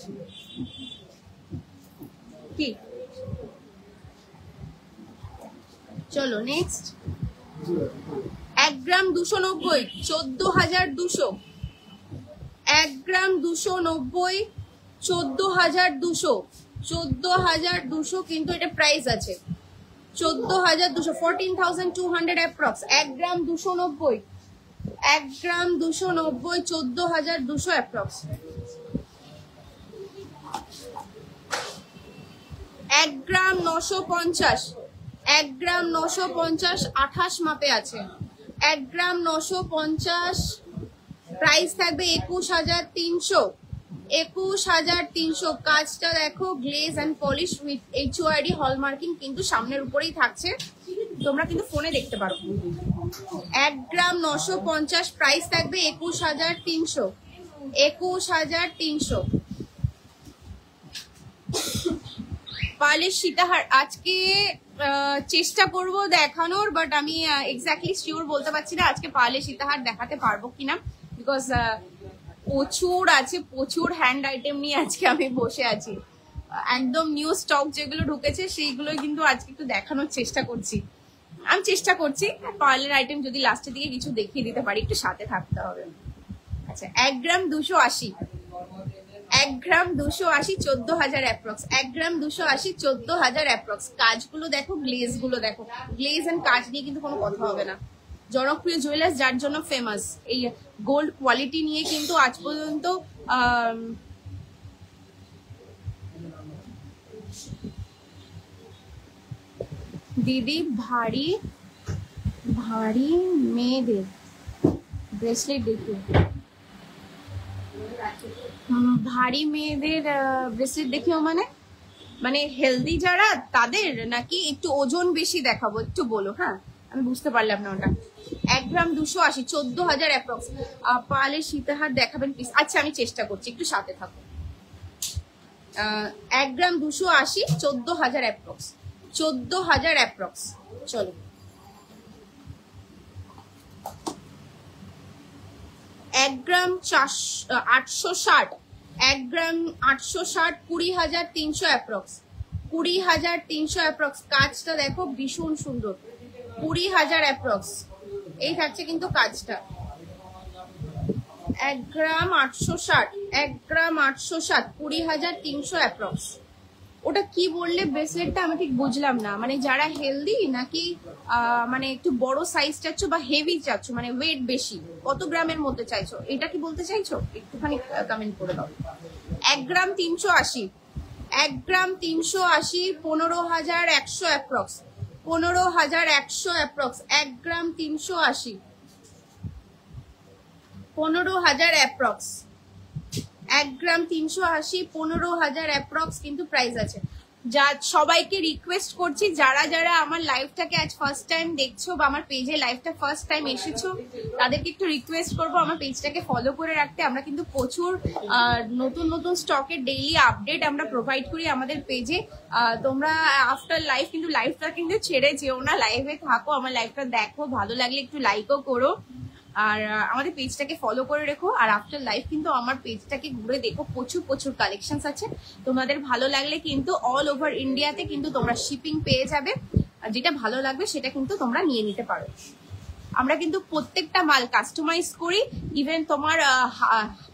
কি চলো নেক্সট। 1 গ্রাম 290, 14,200। 1 গ্রাম 290, 14,200। 14,200 কিন্তু এটা প্রাইস আছে। 14,200, 14,200 অ্যাপ্রক্স। 1 গ্রাম 290, 1 গ্রাম 290, 14,200 অ্যাপ্রক্স। 1 গ্রাম 950, 1 গ্রাম 950, 28 মাপে আছে। 1 গ্রাম 950, প্রাইস থাকবে 21,300। 21,300। কাজটা দেখো, glaze and polish with HOID hallmarking কিন্তু সামনের উপরেই থাকছে, তোমরা কিন্তু ফোনে দেখতে পারো। 1 গ্রাম 950, প্রাইস থাকবে 21,300। 21,300। পার্লের সীতাহার আজকে চেষ্টা করব দেখানোর, বাট আমি এক্স্যাক্টলি শিওর বলতে পারছি না আজকে পার্লের সীতাহার দেখাতে পারবো কিনা, বিকজ প্রচুর আছে, প্রচুর হ্যান্ড আইটেম নিয়ে আজকে আমি বসে আছি। একদম নিউ স্টক যেগুলো ঢুকেছে সেইগুলোই কিন্তু আজকে একটু দেখানোর চেষ্টা করছি। আমি চেষ্টা করছি পার্লার আইটেম যদি লাস্টের দিকে কিছু দেখিয়ে দিতে পারি, একটু সাথে থাকতে হবে। আচ্ছা, 1 গ্রাম 280, 1 গ্রাম 280, 14,000 অ্যাপ্রক্স। 1 গ্রাম 280, 14,000 অ্যাপ্রক্স। কাজগুলো দেখো, গ্লেজ গুলো দেখো। গ্লেজ এন্ড কাজ নিয়ে কিন্তু কোনো কথা হবে না। জনপ্রিয় জুয়েলার্স যার জন্য ফেমাস, এই গোল্ড কোয়ালিটি নিয়ে কিন্তু আজ পর্যন্ত দিদি ভারী ভারী মেয়েদের ব্রেসলেট দেখি, ভারী মেয়েদের ব্রেসলেট দেখিও মানে হেলদি যারা তাদের, নাকি একটু ওজন বেশি দেখাবো, একটু বলো। হ্যাঁ, আমি বুঝতে পারলাম না ওটা। 1 গ্রাম 280, 14,000 অ্যাপ্রক্স। পার্লের সীতাহার দেখাবেন প্লিজ। আচ্ছা, আমি চেষ্টা করছি, একটু সাথে থাকো। 1 গ্রাম 280, 14,000 অ্যাপ্রক্স। 14,000 অ্যাপ্রক্স। চলো, 1 গ্রাম 860, 1 গ্রাম 860, 20,300 অ্যাপ্রক্স। 20,300 অ্যাপ্রক্স। কাজটা দেখো ভীষণ সুন্দর। 20,000 অ্যাপ্রক্স। এই থাকছে কিন্তু কাজটা। 1 গ্রাম 860, 1 গ্রাম 860, 20,300 অ্যাপ্রক্স। ওটা কি বললে ব্রেসলেটটা আমি ঠিক বুঝলাম না, মানে যারা হেলদি নাকি মানে একটু বড় সাইজ চাচ্ছ বা হেভি চাচ্ছ, মানে ওয়েট বেশি, কত গ্রামের মধ্যে চাইছো, এটা কি বলতে চাইছো? একটুখানি কমেন্ট করে দাও। 1 গ্রাম 380, 1 গ্রাম 380, 15,100 অ্যাপ্রক্স। 15,100 অ্যাপ্রক্স। 1 গ্রাম 380, 15,000 অ্যাপ্রক্স। 1 গ্রাম 380, 15,000 অ্যাপ্রক্স কিন্তু প্রাইস আছে। যা সবাইকে রিকোয়েস্ট করছি, যারা যারা আমার লাইভটাকে আজ ফার্স্ট টাইম দেখছো বা আমার পেজে লাইভটা ফার্স্ট টাইম এসেছো, তাদেরকে একটু রিকোয়েস্ট করবো আমার পেজটাকে ফলো করে রাখতে। আমরা কিন্তু প্রচুর নতুন নতুন স্টকের ডেইলি আপডেট আমরা প্রোভাইড করি আমাদের পেজে। তোমরা আফটার লাইভ কিন্তু লাইভটা কিন্তু ছেড়ে যেও না, লাইভে থাকো, আমার লাইভটা দেখো, ভালো লাগলে একটু লাইকও করো। আর আমাদের পেজটাকে ফলো করে রেখো। আর আফটার লাইফ কিন্তু আমার পেজটাকে ঘুরে দেখো, প্রচুর প্রচুর কালেকশনস আছে। তোমাদের ভালো লাগলে কিন্তু অল ওভার ইন্ডিয়াতে কিন্তু তোমরা শিপিং পেয়ে যাবে। আর যেটা ভালো লাগবে সেটা কিন্তু তোমরা নিয়ে নিতে পারো। আমরা কিন্তু প্রত্যেকটা মাল কাস্টমাইজ করি, ইভেন তোমার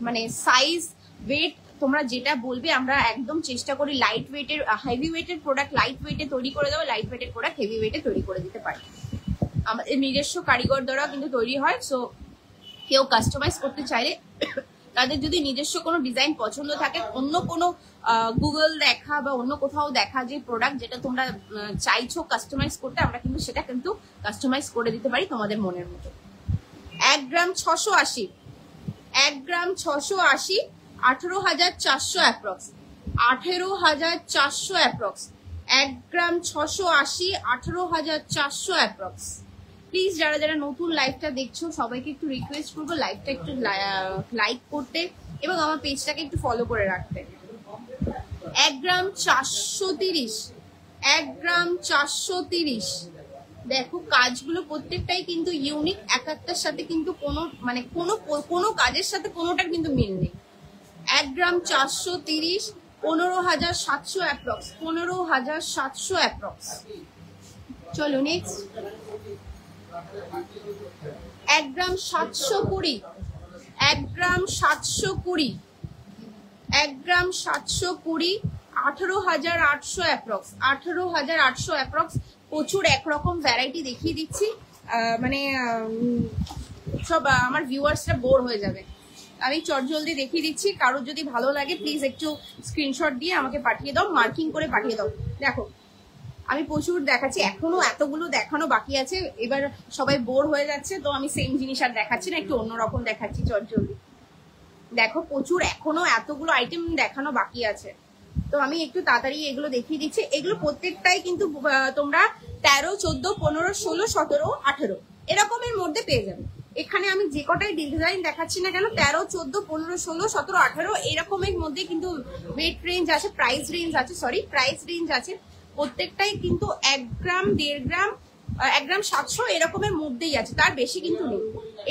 মানে সাইজ, ওয়েট তোমরা যেটা বলবে আমরা একদম চেষ্টা করি লাইট ওয়েটের, হেভি ওয়েটের প্রোডাক্ট লাইট ওয়েটে তৈরি করে দেবো, লাইট ওয়েটের প্রোডাক্ট হেভি ওয়েটে তৈরি করে দিতে পারি। আমাদের নিজস্ব কারিগর দ্বারা কিন্তু তৈরি হয়। সো কেউ কাস্টমাইজ করতে চাইলে তাদের যদি নিজস্ব কোনো ডিজাইন পছন্দ থাকে, অন্য কোনো গুগল দেখা বা অন্য কোথাও দেখা যে প্রোডাক্ট যেটা তোমরা চাইছো কাস্টমাইজ করতে, আমরা কিন্তু সেটা কিন্তু কাস্টমাইজ করে দিতে পারি তোমাদের মনের মতো। 1 গ্রাম 680, 1 গ্রাম 680, 18,400 approx, 18,400 approx, 1 gram 680, 18,400 approx. Please যারা যারা নতুন লাইভটা দেখছো সবাইকে একটু রিকোয়েস্ট করবো লাইভটা একটু লাইক করতে এবং আমার পেজটাকে একটু ফলো করে রাখতে। 1 গ্রাম 430, 1 গ্রাম 430। দেখো কাজগুলো প্রত্যেকটাই কিন্তু ইউনিক, এক একটার সাথে কিন্তু কোনো মানে কোনো কাজের সাথে কোনোটার কিন্তু মিল নেই। 1 গ্রাম 430, 15,700 অ্যাপ্রক্স, 15,700 অ্যাপ্রক্স। চলো নেক্সট। 1 গ্রাম 720, 1 গ্রাম 720, 1 গ্রাম 720, 18,800 অ্যাপ্রক্স, 18,800 অ্যাপ্রক্স। প্রচুর একরকম ভ্যারাইটি দেখিয়ে দিচ্ছি, মানে সব আমার ভিউয়ার্সরা বোর হয়ে যাবে। আমি চটজলদি দেখিয়ে দিচ্ছি, কারোর যদি ভালো লাগে প্লিজ একটু স্ক্রিনশট দিয়ে আমাকে পাঠিয়ে দাও, মার্কিং করে পাঠিয়ে দাও। দেখো আমি প্রচুর দেখাচ্ছি, এখনো এতগুলো দেখানো বাকি আছে, এবার সবাই বোর হয়ে যাচ্ছে, তো আমি সেম জিনিস আর দেখাচ্ছি না, একটু অন্যরকম দেখাচ্ছি চটজলদি। দেখো প্রচুর এখনো এতগুলো আইটেম দেখানো বাকি আছে, তো আমি একটু তাড়াতাড়ি এগুলো দেখিয়ে দিচ্ছি। এগুলো প্রত্যেকটাই কিন্তু তোমরা 13, 14, 15, 16, 17, 18 এরকমের মধ্যে পেয়ে যাবে। এখানে আমি যে কটাই ডিজাইন দেখাচ্ছি না কেন 13, 14, 15, 16, 17, 18 এরকমের মধ্যে কিন্তু ওয়েট রেঞ্জ আছে, প্রাইস রেঞ্জ আছে, প্রাইস রেঞ্জ আছে। প্রত্যেকটাই কিন্তু 1 গ্রাম 1.5 গ্রাম 1 গ্রাম 700 এরকমের মধ্যেই আছে, তার বেশি কিন্তু নেই।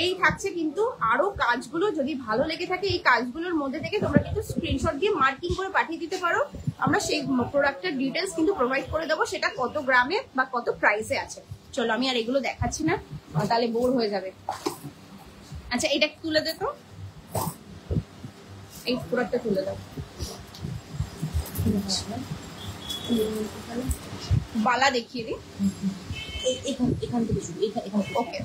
এই থাকছে কিন্তু আরো কাজগুলো, যদি ভালো লেগে থাকে এই কাজগুলোর মধ্যে থেকে তোমরা কিন্তু স্ক্রিনশট দিয়ে মার্কিং করে পাঠিয়ে দিতে পারো। আমরা সেই প্রোডাক্টের ডিটেলস কিন্তু প্রোভাইড করে দেবো, সেটা কত গ্রামে বা কত প্রাইসে আছে। চলো আমি আর এগুলো দেখাচ্ছি না, তাহলে বোর হয়ে যাবে। আচ্ছা এটা তুলে দে তো, এই প্রোডাক্টটা তুলে দাও। বালা দেখিয়ে দিই, এখান থেকে শুরু, ওকে।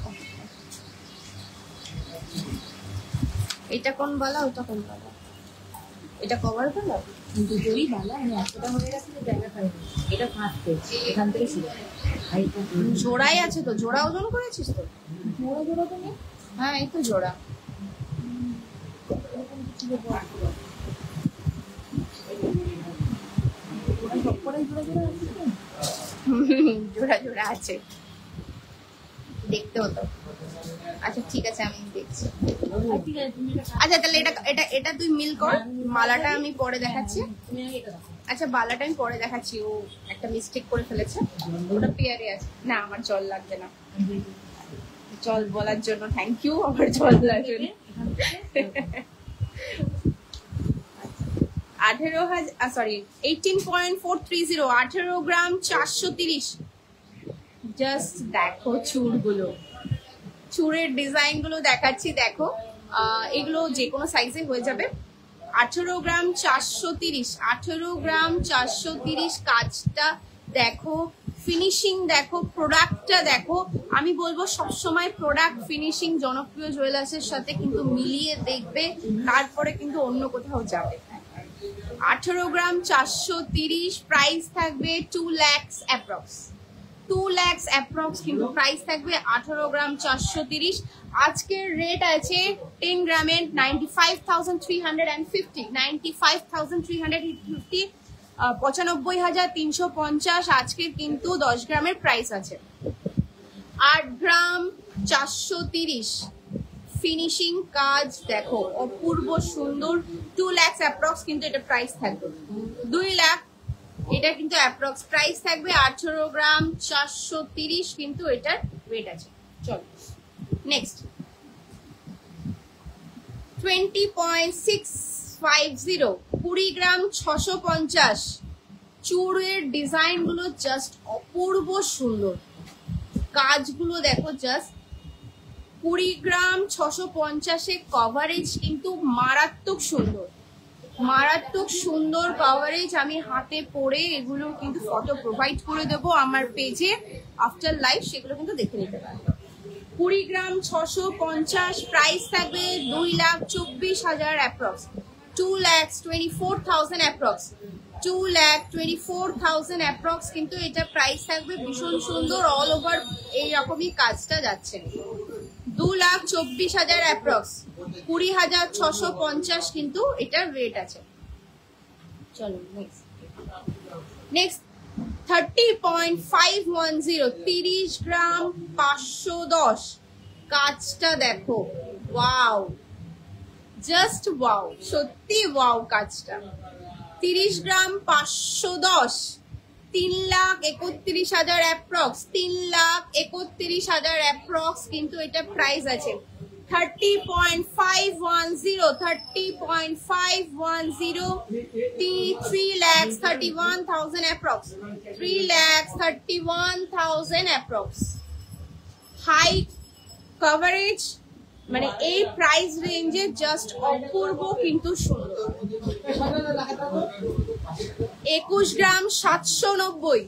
এটা কোন বালা, ওটা কোন বালা? এটা কভার বালা, দুটোই বালা। আমি এতটা হয়ে গেছে যে জায়গা পাই না, এটা ফাঁসতে এখান থেকে শুরু। জোড়াই আছে তো, জোড়া ওজন করেছিস তো? জোড়া জোড়া তো নেই। হ্যাঁ এই তো জোড়া। জোড়া জোড়া আছে, দেখতে হতো। আচ্ছা ঠিক আছে আমি দেখছি। আচ্ছা তাহলে এটা এটা এটা তুই মিল কর, মালাটা আমি পরে দেখাচ্ছি। আচ্ছা বালাটা আমি পরে দেখাচ্ছি, ও একটা মিস্টেক করে ফেলেছে, ওটা পেয়ারে আছে। না আমার জল লাগবে না, জল বলার জন্য থ্যাংক ইউ, আমার জল লাগবে না। 18.430, 18 গ্রাম 430। জাস্ট দেখো চুড়গুলো, চুড়ের ডিজাইন গুলো দেখাচ্ছি, দেখো এগুলো যে কোনো সাইজে হয়ে যাবে। 18 গ্রাম 430, 18 গ্রাম 430। কাজটা দেখো, ফিনিশিং দেখো, প্রোডাক্টটা দেখো। আমি বলবো সবসময় প্রোডাক্ট ফিনিশিং জনপ্রিয় জুয়েলার্সের সাথে কিন্তু মিলিয়ে দেখবে, তারপরে কিন্তু অন্য কোথাও যাবে। 18 গ্রাম 430, প্রাইস থাকবে 2 lakhs অ্যাপ্রক্স, 2 lakhs অ্যাপ্রক্স কিন্তু প্রাইস থাকবে 18 গ্রাম 430। আজকের রেট আছে 10 গ্রামের 95,350, 95,350, 95,350 আজকের কিন্তু 10 গ্রামের প্রাইস আছে। 8 গ্রাম 430, ফিনিশিং কাজ দেখো অপূর্ব সুন্দর, 2 lakhs অ্যাপ্রক্স কিন্তু এটা প্রাইস থাকবে, 2 লাখ এটা কিন্তু অ্যাপ্রক্স প্রাইস থাকবে। 18 গ্রাম 430 কিন্তু এটার ওয়েট আছে। চলো নেক্সট। 20.650, 20 গ্রাম 650। চূড়ের ডিজাইন গুলো জাস্ট অপূর্ব সুন্দর, কাজগুলো দেখো জাস্ট। 20 গ্রাম 650 কভারেজ কিন্তু মারাত্মক সুন্দর, মারাত্মক সুন্দর কভারেজ। আমি হাতে পরে এগুলো কিন্তু ফটো প্রোভাইড করে দেবো আমার পেজে আফটার লাইভ, সেগুলো কিন্তু দেখে নিতে পারবে। 20 গ্রাম 650, প্রাইস থাকবে 2,24,000 অ্যাপ্রক্স, 2,24,000 অ্যাপ্রক্স, 2,24,000 অ্যাপ্রক্স কিন্তু এটা প্রাইস থাকবে। ভীষণ সুন্দর, অল ওভার এইরকমই কাজটা যাচ্ছে। 2,24,000 অ্যাপ্রক্স, 20,650 কিন্তু এটার রেট আছে। চলো নেক্সট 30.510, 30 গ্রাম 510। কাজটা দেখো, ওয়াও, জাস্ট ওয়াও, সত্যি ওয়াও কাজটা। 30 গ্রাম 510, 3,31,000 অ্যাপ্রক্স, 3,31,000 অ্যাপ্রক্স কিন্তু এটা প্রাইস আছে। 30.510, 30.510, 3,31,000 অ্যাপ্রক্স, 3,31,000 অ্যাপ্রক্স। হাই কভারেজ, মানে এই প্রাইস রেঞ্জে জাস্ট অপূর্ব কিন্তু সুন্দর। 21 গ্রাম 790,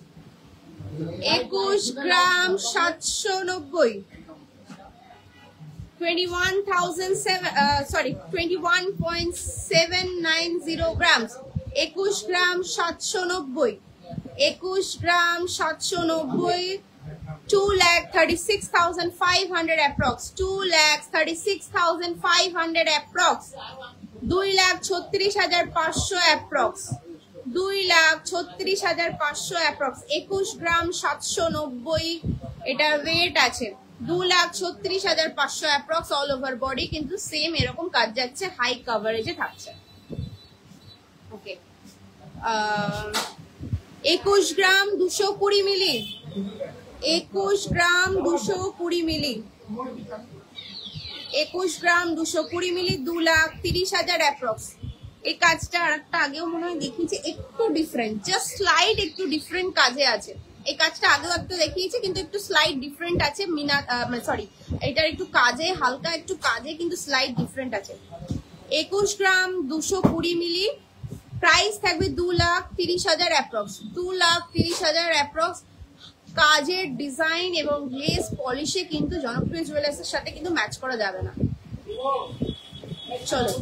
21 গ্রাম 790, 21.790 গ্রামস, 21 গ্রাম 790, 21 গ্রাম 790, 2,36,500 অ্যাপ্রক্স, 2,36,500 অ্যাপ্রক্স, 2,36,500 অ্যাপ্রক্স, 2,36,500 অ্যাপ্রক্স। 21 গ্রাম 790 এটা ওয়েট আছে, 2,36,500 অ্যাপ্রক্স, অল ওভার বডি কিন্তু সেম এরকম কাজ যাচ্ছে, হাই কভারেজে থাকছে। ওকে, 21 গ্রাম 220 মিলি, 21 গ্রাম 220 মিলি, 21 গ্রাম 220 মিলি, 2,30,000 অ্যাপ্রক্স। এই কাজটা আরেকটা আগেও মনে হয় দেখিয়েছি, একটু ডিফারেন্ট, জাস্ট স্লাইড একটু ডিফারেন্ট কাজে আছে। এই কাজটা আগেও একটু দেখিয়েছি কিন্তু একটু স্লাইড ডিফারেন্ট আছে, সরি এটার একটু কাজে, হালকা একটু কাজে কিন্তু স্লাইড ডিফারেন্ট আছে। 21 গ্রাম 220 মিলি, প্রাইস থাকবে 2,30,000 অ্যাপ্রক্স, 2,30,000 অ্যাপ্রক্স। কাজের ডিজাইন এবং গ্লেজ পলিশে কিন্তু জনপ্রিয় জুয়েলার্সের সাথে কিন্তু ম্যাচ করা যাবে না। চলো,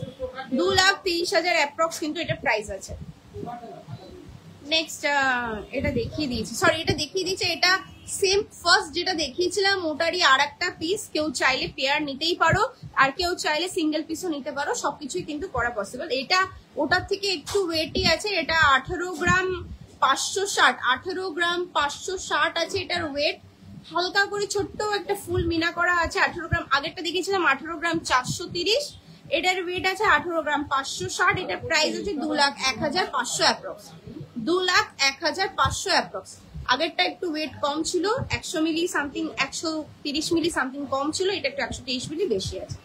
2,30,000 অ্যাপ্রক্স কিন্তু এটা প্রাইস আছে। নেক্সট এটা দেখিয়ে দিয়েছি, সরি এটা দেখিয়ে দিয়েছি, এটা সেম ফার্স্ট যেটা দেখিয়েছিলাম ওটারই আর একটা পিস। কেউ চাইলে পেয়ার নিতেই পারো, আর কেউ চাইলে সিঙ্গেল পিসও নিতে পারো, সবকিছুই কিন্তু করা পসিবল। এটা ওটার থেকে একটু ওয়েটই আছে, এটা 18 গ্রাম 560, 18 গ্রাম 560 আছে এটার ওয়েট। হালকা করে ছোট্ট একটা ফুল মিনা করা আছে, 18 গ্রাম। আগেরটা দেখিয়েছিলাম 18 গ্রাম 430, এটার ওয়েট আছে 18 গ্রাম 560, এটার প্রাইস আছে 2,01,500 অ্যাপ্রক্স, 2,01,500 অ্যাপ্রক্স। আগেরটা একটু ওয়েট কম ছিল, 100 মিলি সামথিং, 130 মিলি সামথিং কম ছিল, এটা একটু 123 মিলি বেশি আছে।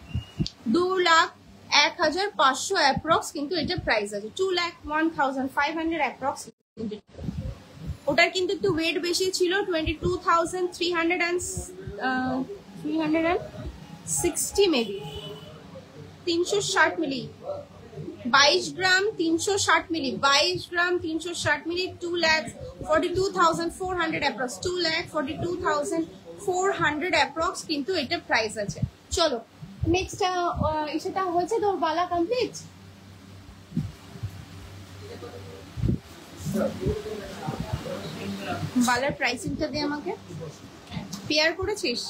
2,01,500 অ্যাপ্রক্স কিন্তু এটা প্রাইস আছে, 2,01,500 অ্যাপ্রক্স। ওটার কিন্তু একটু ওয়েট বেশি ছিল, 22,360 মেবি, 360 মিলি, 22 গ্রাম 360 মিলি, 22 গ্রাম 360 মিলি, 2,42,400 অ্যাপ্রক্স, 2,42,400 অ্যাপ্রক্স কিন্তু এটা প্রাইস আছে। চলো নেক্সট, সেটা হয়েছে তোর বালা কমপ্লিট। বালার প্রাইসিংটা দে আমাকে। পেয়ার করেছিস?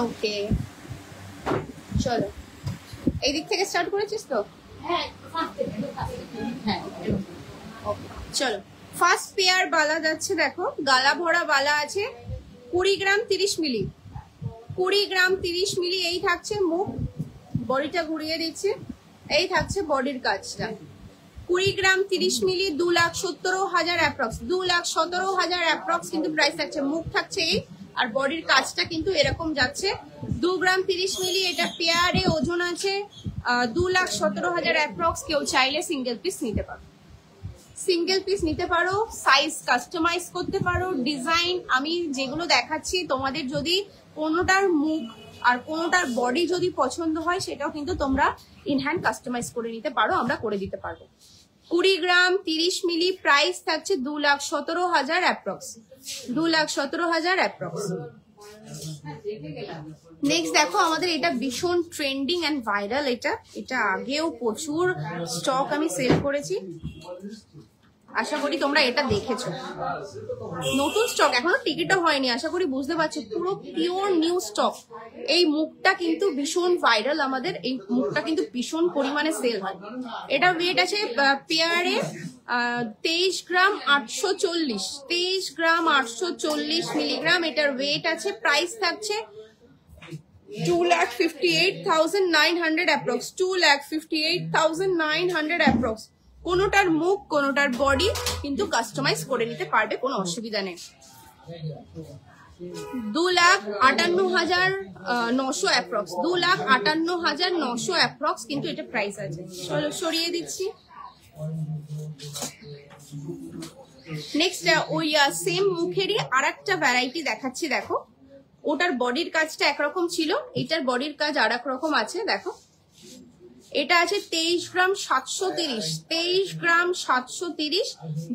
ওকে চলো, এই দিক থেকে স্টার্ট করেছিস তো? হ্যাঁ চলো, ফার্স্ট পেয়ার বালা যাচ্ছে, দেখো গালা ভরা বালা আছে, 20 গ্রাম 30 মিলি, 20 গ্রাম 30 মিলি। এই থাকছে মুখ, বডিটা ঘুরিয়ে দিচ্ছি, এই থাকছে বডির কাজটা, 20 গ্রাম 30 মিলি 2,17,000 অ্যাপ্রক্স, 2,17,000 অ্যাপ্রক্স কিন্তু প্রাইস থাকছে। মুখ থাকছে এই, আর বডির কাজটা কিন্তু এরকম যাচ্ছে। 2 গ্রাম 30 মিলি, এটা পেয়ারে ওজন আছে 2,17,000 অ্যাপ্রক্স। কেউ চাইলে সিঙ্গেল পিস নিতে পারো, সিঙ্গেল পিস নিতে পারো, সাইজ কাস্টমাইজ করতে পারো। ডিজাইন আমি যেগুলো দেখাচ্ছি তোমাদের যদি কোনোটার মুখ আর কোনোটার বডি যদি পছন্দ হয় সেটাও কিন্তু তোমরা ইন হ্যান্ড কাস্টমাইজ করে নিতে পারো, আমরা করে দিতে পারবো। 20 গ্রাম 30 মিলি প্রাইস থাকছে 2,17,000 অ্যাপ্রক্স, 2,17,000 অ্যাপ্রক্স। নেক্সট দেখো আমাদের এটা ভীষণ ট্রেন্ডিং এন্ড ভাইরাল। এটা আগেও প্রচুর স্টক আমি সেল করেছি, আশা করি তোমরা এটা দেখেছো। নতুন স্টক, এখনো টিকিটও হয়নি, আশা করি বুঝতে পারছো, পুরো পিওর নিউ স্টক। এই মুখটা কিন্তু ভীষণ ভাইরাল, আমাদের এই মুখটা কিন্তু ভীষণ পরিমাণে সেল হয়। এটা ওয়েট আছে পেয়ারে 23 গ্রাম 840, 23 গ্রাম 840 মিলিগ্রাম এটার ওয়েট আছে। প্রাইস থাকছে 2,58,900 অ্যাপ্রক্স, 2,58,900 অ্যাপ্রক্স। কোনোটার মুখ কোনোটার বডি কিন্তু কাস্টমাইজ করে নিতে পারবে, কোনো অসুবিধা নেই। 2,58,900 অ্যাপ্রক্স, 2,58,900 অ্যাপ্রক্স কিন্তু এটা প্রাইস আছে। চলো সরিয়ে দিচ্ছি। নেক্সট ওই সেম মুখেরই আর একটা ভ্যারাইটি দেখাচ্ছি। দেখো ওটার বডির কাজটা একরকম ছিল, এটার বডির কাজ আর এক রকম আছে। দেখো এটা আছে 23 গ্রাম 730, 23 গ্রাম 730,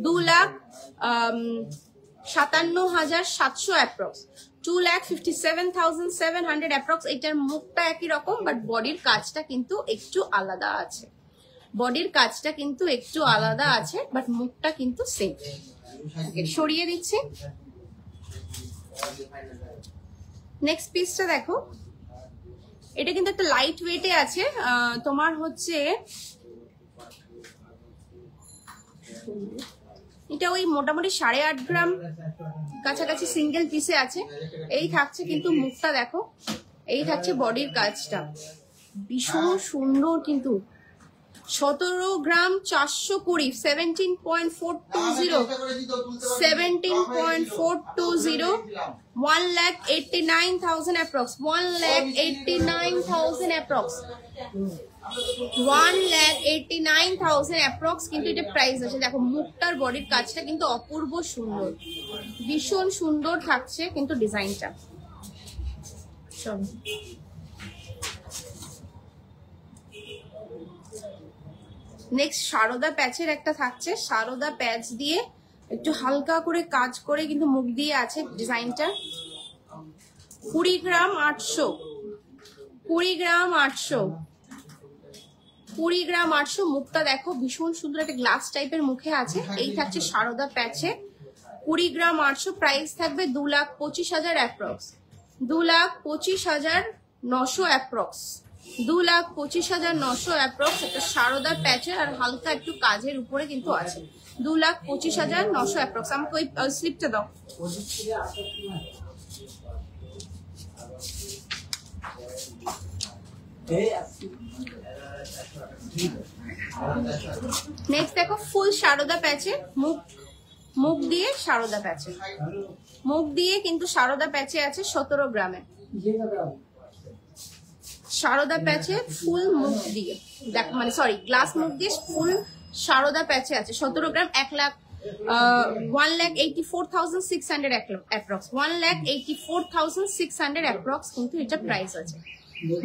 2,57,700 অ্যাপ্রক্স, 2,57,700 অ্যাপ্রক্স। এটার মুখটা একই রকম, বাট বডির কাজটা কিন্তু একটু আলাদা আছে, বডির কাজটা কিন্তু একটু আলাদা আছে, বাট মুখটা কিন্তু সেম। সরিয়ে দিচ্ছি। নেক্সট পিসটা দেখো, এটা কিন্তু একটা লাইট ওয়েটে আছে, তোমার হচ্ছে এটা ওই মোটামুটি 8.5 গ্রাম কাছাকাছি সিঙ্গেল পিসে আছে। এই থাকছে কিন্তু মুখটা দেখো, এই থাকছে বডির কাজটা, ভীষণ সুন্দর কিন্তু। 17 গ্রাম 420, 17.420, 17.420, 1,89,000 approx, 1,89,000 approx, 1,89,000 approx কিন্তু এটা প্রাইস আছে। দেখো মুখটার বডির কাজটা কিন্তু অপূর্ব সুন্দর, ভীষণ সুন্দর থাকছে কিন্তু ডিজাইনটা। চলো নেক্সট সারদা প্যাচের একটা থাকছে, সারদা প্যাচ দিয়ে একটু হালকা করে কাজ করে কিন্তু মুখ দিয়ে আছে ডিজাইনটা। 20 গ্রাম 800, 20 গ্রাম 800, 20 গ্রাম 800। মুখটা দেখো ভীষণ সুন্দর, একটা গ্লাস টাইপের মুখে আছে। এই থাকছে সারদা প্যাচে, 20 গ্রাম 800। প্রাইস থাকবে 2,25,000 অ্যাপ্রক্স, 2,25,900 অ্যাপ্রক্স, 2,25,900 অ্যাপ্রক্স। একটা সারদা প্যাচের আর হালকা একটু কাজের উপরে কিন্তু আছে, 2,25,900 অ্যাপ্রক্স। আমাকে ওই স্লিপটা দাও। নেক্সট দেখো ফুল সারদা প্যাচে, মুখ দিয়ে সারদা প্যাচে, মুখ দিয়ে কিন্তু সারদা প্যাচে আছে 17 গ্রামে। সারদা প্যাচে ফুল মুখ দিয়ে দেখ, মানে সরি গ্লাস মুখ দিয়ে ফুল সারদা প্যাচে আছে 17 গ্রাম। 1,84,600 অ্যাপ্রক্স, 1,84,600 অ্যাপ্রক্স কিন্তু এটা প্রাইস আছে।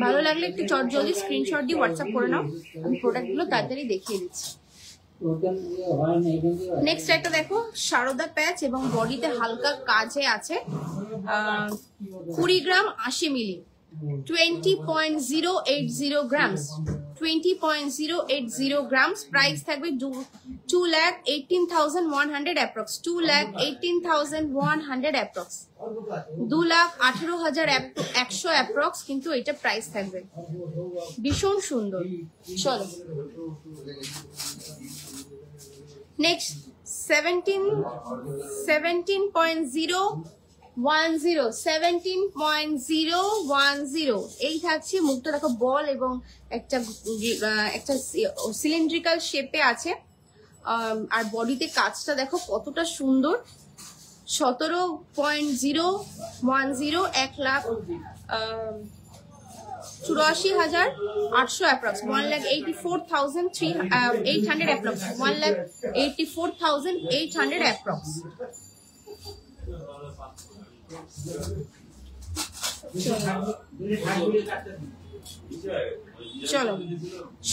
ভালো লাগলে একটু জলদি স্ক্রিনশট দিয়ে হোয়াটসঅ্যাপ করে নাও, আমি প্রোডাক্টগুলো তাড়াতাড়ি দেখিয়ে দিচ্ছি। নেক্সট একটা দেখো সারদা প্যাচ এবং বডিতে হালকা কাজে আছে, 20 গ্রাম 80 মিলি, 20.080 grams, 20.080 grams। প্রাইস থাকবে 2,18,100 approx, 2,18,100 approx, 2,18,100 approx কিন্তু এটা প্রাইস থাকবে, ভীষণ সুন্দর। চলো নেক্সট 17.010, এই থাকছে। মুখটা দেখো বল এবং একটা সিলিন্ড্রিক্যাল শেপে আছে, আর বডিতে কাজটা দেখো কতটা সুন্দর। 17.010 1,84,800 অ্যাপ্রক্স, 1,84,800 অ্যাপ্রক্স, 1,84,800 অ্যাপ্রক্স। চলো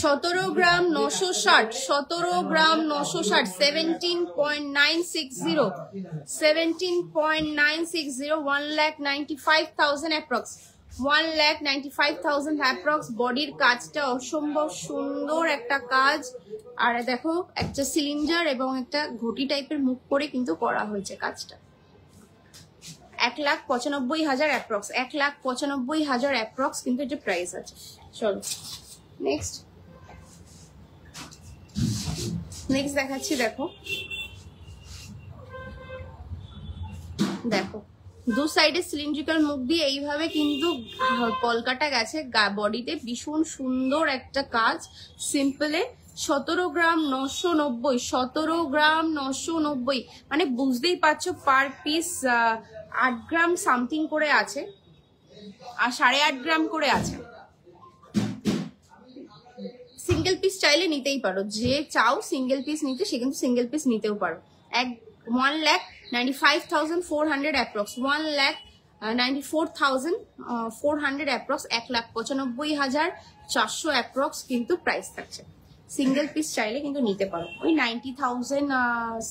17 গ্রাম 960, 17 গ্রাম 960, 17.960, 17.960, 1,95,000 অ্যাপ্রক্স, 1,95,000 অ্যাপ্রক্স। বডির কাজটা অসম্ভব সুন্দর একটা কাজ। আর দেখো একটা সিলিন্ডার এবং একটা ঘটি টাইপের মুখ করে কিন্তু করা হয়েছে কাজটা। 1,95,000 অ্যাপ্রক্স, 1,95,000 অ্যাপ্রক্স কিন্তু এটা প্রাইস আছে। চলো নেক্সট দেখাচ্ছি। দেখো দেখো দু সাইডে সিলিন্ড্রিক্যাল মুখ দিয়ে এইভাবে কিন্তু কলকাটা গেছে বডিতে, ভীষণ সুন্দর একটা কাজ সিম্পলে। 17 গ্রাম 990, 17 গ্রাম 990, মানে বুঝতেই পারছো পার পিস 8 গ্রাম সামথিং করে আছে আর 8.5 গ্রাম করে আছে। সিঙ্গেল পিস চাইলে নিতেই পারো, যে চাও সিঙ্গেল পিস নিতে সে কিন্তু সিঙ্গেল পিস নিতেও পারো। 1,95,400 অ্যাপ্রক্স, 1,94,400 অ্যাপ্রক্স, 1,95,400 অ্যাপ্রক্স কিন্তু প্রাইস থাকছে। সিঙ্গেল পিস চাইলে কিন্তু নিতে পারো। ওই 90,000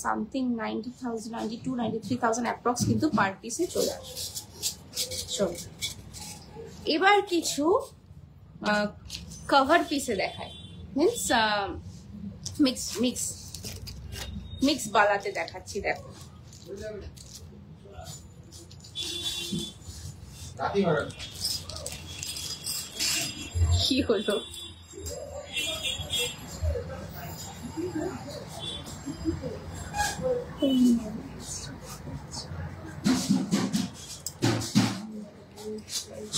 সামথিং, 90,000, 92, 93,000 অ্যাপ্রক্স কিন্তু পার পিসে চলে আসে। চলো এবার কিছু কভার পিসে দেখায়, মিন্স মিক্স বালাতে দেখাচ্ছি। দেখো কি হলো,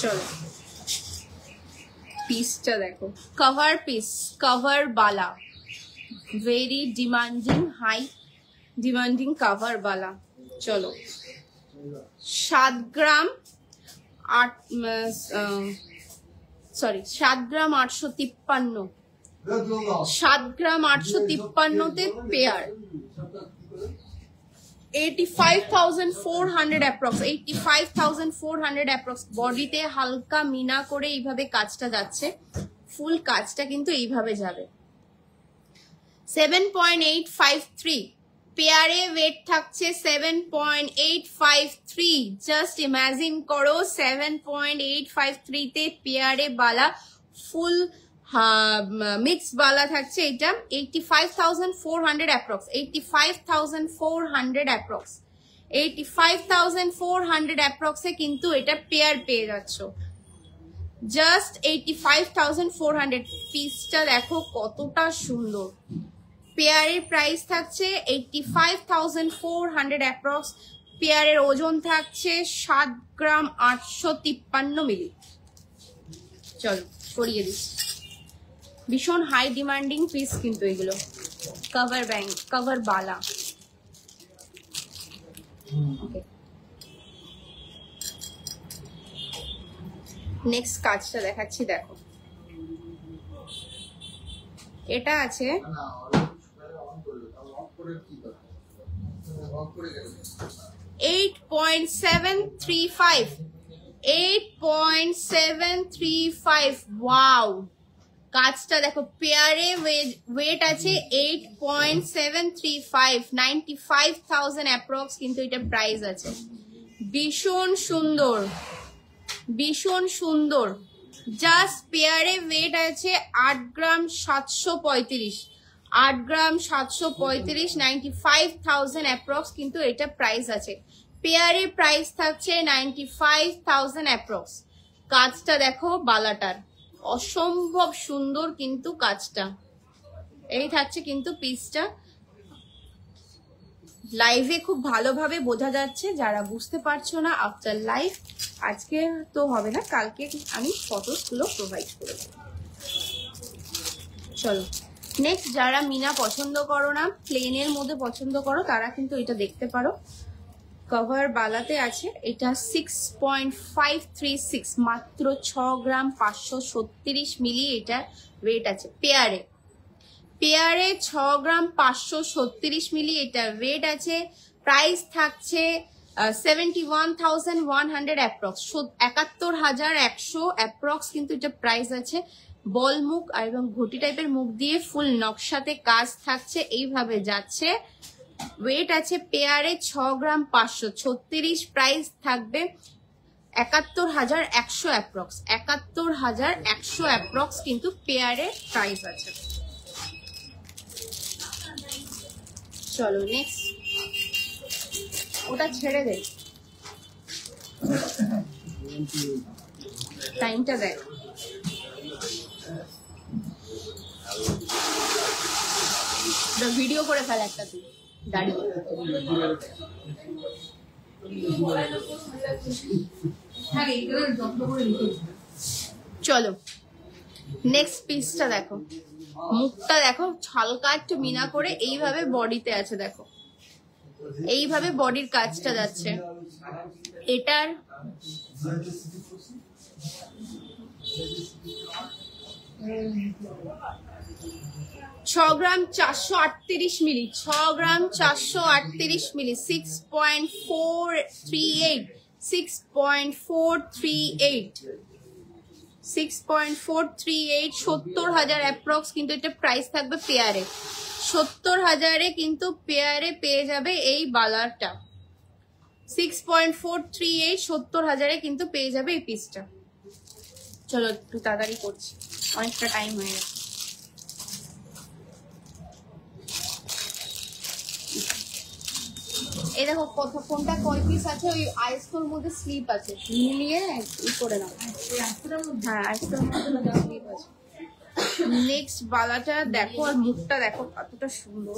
চলো পিসটা দেখো। কভার পিস, কভার বালা, very demanding, high demanding cover বালা। চলো 7 gram 853, 7 gram 853 pair, 85,400 approx, 85,400 approx. বডিতে হালকা মিনা করে এইভাবে কাজটা যাচ্ছে, ফুল কাজটা কিন্তু এইভাবে যাবে। 7.853 পেয়ারে ওয়েট থাকছে, 7.853। জাস্ট ইমাজিন করো 7.853 তে পেয়ারে বালা ফুল মিক্স বালা থাকছে। এটা 85,400 অ্যাপ্রক্স, 85,400 অ্যাপ্রক্স, 85,400 অ্যাপ্রক্সে কিন্তু এটা পেয়ার পেয়ে যাচ্ছ। জাস্ট 85,400। পিসটা দেখো কতটা সুন্দর। পেয়ারের প্রাইস থাকছে 85,400 অ্যাপ্রক্স। পেয়ারের ওজন থাকছে 7 গ্রাম 853 মিলি। চলো সরিয়ে দিচ্ছি, ভীষণ হাই ডিমান্ডিং পিস কিন্তু এগুলো। কভার ব্যাঙ্ক, কভার বালা। নেক্সট কাজটা দেখাচ্ছি। দেখো এটা আছে 8.735, 8.735। ওয়াও, কাজটা দেখো। পেয়ারে ওয়েট আছে 8.735, 95,000 অ্যাপ্রক্স কিন্তু এটা প্রাইস আছে। ভীষণ সুন্দর, ভীষণ সুন্দর। জাস্ট পেয়ারে ওয়েট আছে 8 গ্রাম 735, 8 গ্রাম 735, 95,000 অ্যাপ্রক্স কিন্তু এটা প্রাইস আছে। পেয়ারে প্রাইস থাকছে 95,000 অ্যাপ্রক্স। কাজটা দেখো বালাটার, অসম্ভব সুন্দর কিন্তু কাজটা। এই থাকছে কিন্তু পিসটা। লাইভে খুব ভালোভাবে বোঝা যাচ্ছে, যারা বুঝতে পারছো না আফটার লাইভ, আজকে তো হবে না, কালকে আমি ফটোসগুলো প্রোভাইড করে দেব। চলো নেক্সট যারা মিনা পছন্দ করো না, প্লেনের মধ্যে পছন্দ করো, তারা কিন্তু এটা দেখতে পারো। কভার বালাতে আছে, এটা 6.536, মাত্র 6 গ্রাম 536 মিলি এটা ওয়েট আছে। পেয়ারে 6 গ্রাম 536 মিলি এটা ওয়েট আছে। প্রাইস থাকছে 71,100 অ্যাপ্রক্স, 71,100 অ্যাপ্রক্স কিন্তু এটা প্রাইস আছে। বল মুখ আর এবং ঘটি টাইপের মুখ দিয়ে ফুল নকশাতে কাজ থাকছে, এইভাবে যাচ্ছে। ওয়েট আছে পেয়ারে 6 গ্রাম 536, প্রাইস থাকবে 71,100 অ্যাপ্রক্স, 71,100 অ্যাপ্রক্স কিন্তু পেয়ারে প্রাইস আছে। চলো নেক্সট, ওটা ছেড়ে দে, টাইমটা দেখ। ভিডিও করে ফেল একটা তুই দাঁড়িয়ে। চলো নেক্সট পিসটা দেখো, মুখটা দেখো হালকা একটু মিনা করে এইভাবে বডিতে আছে, দেখো এইভাবে বডির কাজটা যাচ্ছে। এটার 6 গ্রাম 438 মিলি, 6 গ্রাম 438 মিলি, 6.438, 6.438, 6.438, 70,000 অ্যাপ্রক্স কিন্তু এটা প্রাইস থাকবে পেয়ারে। 70,000-এ কিন্তু পেয়ারে পেয়ে যাবে এই বালারটা। 6.438, 70,000-এ কিন্তু পেয়ে যাবে এই পিসটা। চলো একটু তাড়াতাড়ি করছি, অনেকটা টাইম হয়ে গেছে। এই দেখো কোনটা কয় পিস আছে, ওই আইসোর মধ্যে স্লিপ আছে, নিয়ে ই করে নাও। হ্যাঁ আইসোর মধ্যে স্লিপ আছে। নেক্সট বালাটা দেখো, আর মুখটা দেখো কতটা সুন্দর।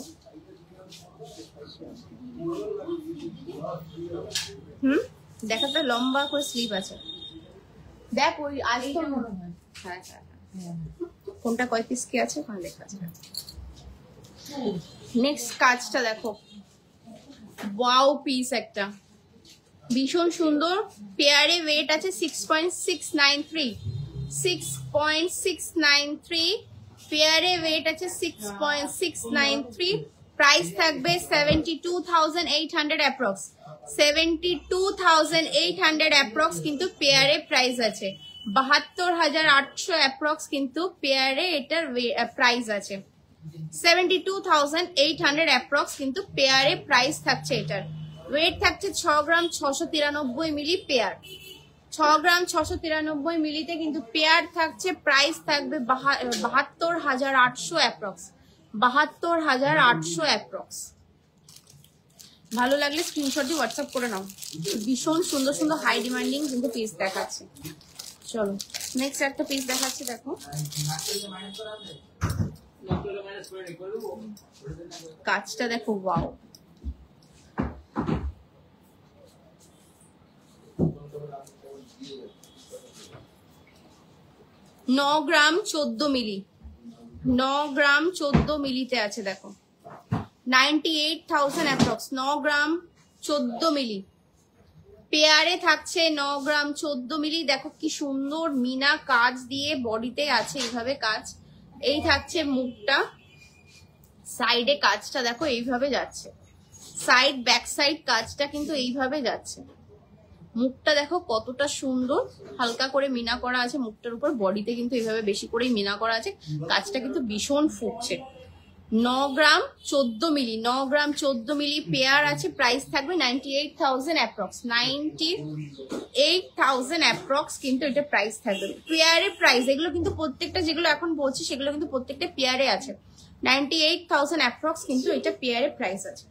দেখাটা লম্বা করে স্লিপ আছে, দেখ ওই আইসোর মনে হয়। হ্যাঁ হ্যাঁ হ্যাঁ, কোনটা কয় পিস কি আছে ওখানে লেখা আছে। নেক্সট কাজটা দেখো, ওয়াও পিস একটা ভীষণ সুন্দর। পেয়ারে ওয়েট আছে 6.693, 6.693, পেয়ারে ওয়েট আছে 6.693। প্রাইস থাকবে 72,800 অ্যাপ্রক্স, 72,800 অ্যাপ্রক্স কিন্তু পেয়ারে প্রাইস আছে। 72,800 অ্যাপ্রক্স কিন্তু পেয়ারে এটার প্রাইস আছে। 72,800 অ্যাপ্রক্স কিন্তু পেয়ারে প্রাইস থাকছে এটার। ওয়েট থাকছে 6 গ্রাম 693 মিলি পেয়ার, 6 গ্রাম 693 মিলিতে কিন্তু পেয়ার থাকছে। প্রাইস থাকবে 72,800 অ্যাপ্রক্স, 72,800 অ্যাপ্রক্স। ভালো লাগলে স্ক্রিনশট দিয়ে হোয়াটসঅ্যাপ করে নাও। ভীষণ সুন্দর সুন্দর হাই ডিমান্ডিং কিন্তু পিস দেখাচ্ছে। চলো নেক্সট একটা পিস দেখাচ্ছি, দেখো কাজটা দেখো, ওয়াও। 9 গ্রাম 14 মিলি, 9 গ্রাম 14 মিলিতে আছে দেখো। 98,000 অ্যাপ্রক্স, 9 গ্রাম 14 মিলি পেয়ারে থাকছে। 9 গ্রাম 14 মিলি, দেখো কি সুন্দর মিনা কাজ দিয়ে বডিতে আছে এইভাবে কাজ। এই থাকছে মুখটা, সাইডে কাজটা দেখো এইভাবে যাচ্ছে, সাইড ব্যাক সাইড কাজটা কিন্তু এইভাবে যাচ্ছে। মুখটা দেখো কতটা সুন্দর, হালকা করে মিনা করা আছে মুখটার উপর, বডিতে কিন্তু এইভাবে বেশি করেই মিনা করা আছে। কাজটা কিন্তু ভীষণ ফুটছে। 9 গ্রাম 14 মিলি, 9 গ্রাম 14 মিলি পেয়ার আছে। প্রাইস থাকবে 98,000 অ্যাপ্রক্স, 98,000 অ্যাপ্রক্স কিন্তু এটা প্রাইস থাকবে। পেয়ারের প্রাইস এগুলো কিন্তু প্রত্যেকটা, যেগুলো এখন বলছি সেগুলো কিন্তু প্রত্যেকটা পেয়ারে আছে। 98,000 অ্যাপ্রক্স কিন্তু এটা পেয়ারের প্রাইস আছে।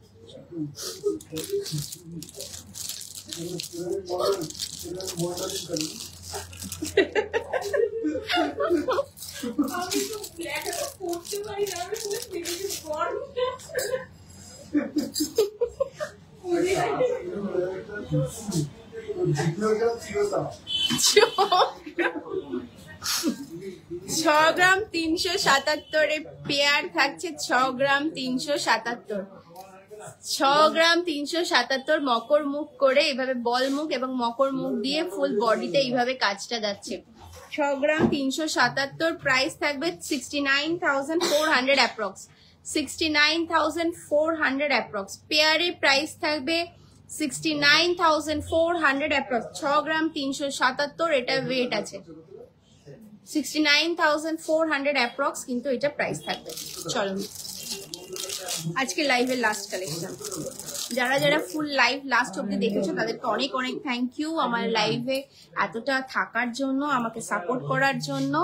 6 গ্রাম 377 এ পেয়ার থাকছে 6 গ্রাম 377। 6 গ্রাম 377 মকর মুখ করে এভাবে বল মুখ এবং মকর মুখ দিয়ে ফুল বডিতে এইভাবে কাজটা যাচ্ছে। 6 গ্রাম 377 প্রাইস থাকবে 69,400 অ্যাপ্রক্স। 69,400 অ্যাপ্রক্স। পেয়ারে প্রাইস থাকবে 69,400 অ্যাপ্রক্স। 6 গ্রাম 377 এটা ওয়েট আছে। 69,400 অ্যাপ্রক্স কিন্তু এটা প্রাইস থাকবে। চলো আজকে লাইভের লাস্ট কালেকশন। যারা যারা ফুল লাইভ লাস্ট অব্দি দেখেছো তাদেরকে অনেক অনেক থ্যাংক ইউ আমার লাইভে এতটা থাকার জন্য, আমাকে সাপোর্ট করার জন্য,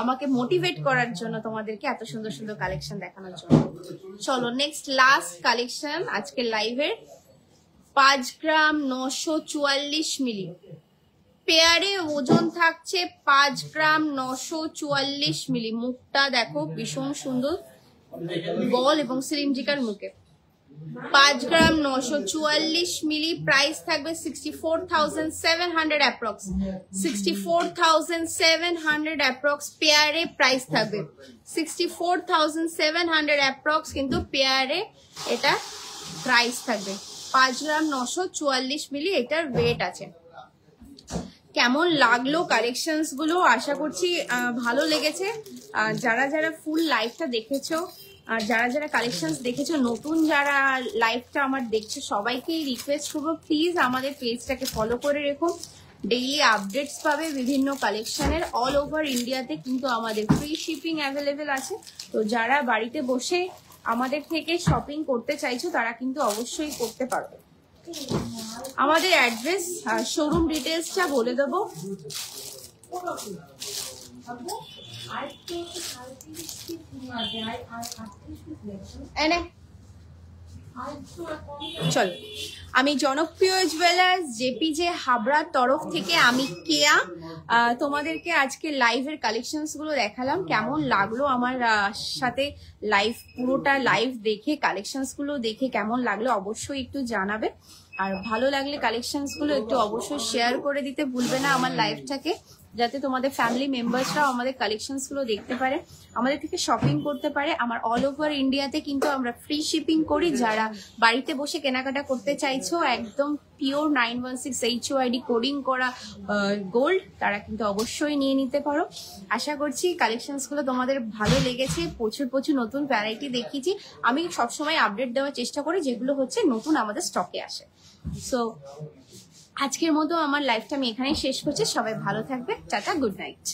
আমাকে মোটিভেট করার জন্য, তোমাদেরকে এত সুন্দর সুন্দর কালেকশন দেখানোর জন্য। চলো নেক্সট লাস্ট কালেকশন আজকে লাইভের 5 গ্রাম 944 মিলি। পেয়ারে ওজন থাকছে 5 গ্রাম 944 মিলি। মুখটা দেখো ভীষণ সুন্দর বল এবং সিলিন্ড্রিক্যাল মুখে। 5 গ্রাম 944 মিলি প্রাইস থাকবে 64,700 অ্যাপ্রক্স। 64,700 অ্যাপ্রক্স পেয়ারে প্রাইস থাকবে। 64,700 অ্যাপ্রক্স কিন্তু পেয়ারে এটা প্রাইস থাকবে। 5 গ্রাম 944 মিলি এটার ওয়েট আছে। কেমন লাগলো কালেকশনস গুলো? আশা করছি ভালো লেগেছে। যারা যারা ফুল লাইভটা দেখেছো আর যারা যারা কালেকশনস দেখেছো, নতুন যারা লাইভটা আমার দেখছো সবাইকেই রিকোয়েস্ট করবো প্লিজ আমাদের পেজটাকে ফলো করে রেখো। ডেইলি আপডেটস পাবে বিভিন্ন কালেকশনের। অল ওভার ইন্ডিয়াতে কিন্তু আমাদের ফ্রি শিপিং অ্যাভেলেবেল আছে। তো যারা বাড়িতে বসে আমাদের থেকে শপিং করতে চাইছো তারা কিন্তু অবশ্যই করতে পারবে। আমাদের অ্যাড্রেস শোরুম ডিটেলসটা বলে দেবো। চল আমি জনপ্রিয় জুয়েলার্স জেপিজে হাবড়ার তরফ থেকে আমি কেয়া তোমাদেরকে আজকে লাইভের কালেকশনস গুলো দেখালাম। কেমন লাগলো আমার সাথে লাইভ, পুরোটা লাইভ দেখে কালেকশনস গুলো দেখে কেমন লাগলো অবশ্যই একটু জানাবে। আর ভালো লাগলে কালেকশনস গুলো একটু অবশ্যই শেয়ার করে দিতে ভুলবে না আমার লাইভটাকে, যাতে তোমাদের ফ্যামিলি মেম্বার্সরাও আমাদের কালেকশনস গুলো দেখতে পারে, আমাদের থেকে শপিং করতে পারে। আমার অল ওভার ইন্ডিয়াতে কিন্তু আমরা ফ্রি শিপিং করি। যারা বাড়িতে বসে কেনাকাটা করতে চাইছো একদম পিওর 916 HOID কোডিং করা গোল্ড, তারা কিন্তু অবশ্যই নিয়ে নিতে পারো। আশা করছি কালেকশনস গুলো তোমাদের ভালো লেগেছে। প্রচুর প্রচুর নতুন ভ্যারাইটি দেখিয়েছি। আমি সবসময় আপডেট দেওয়ার চেষ্টা করি যেগুলো হচ্ছে নতুন আমাদের স্টকে আসে। সো আজকের মতো আমার লাইফটা আমি এখানেই শেষ করছি। সবাই ভালো থাকবে। Tata, good night.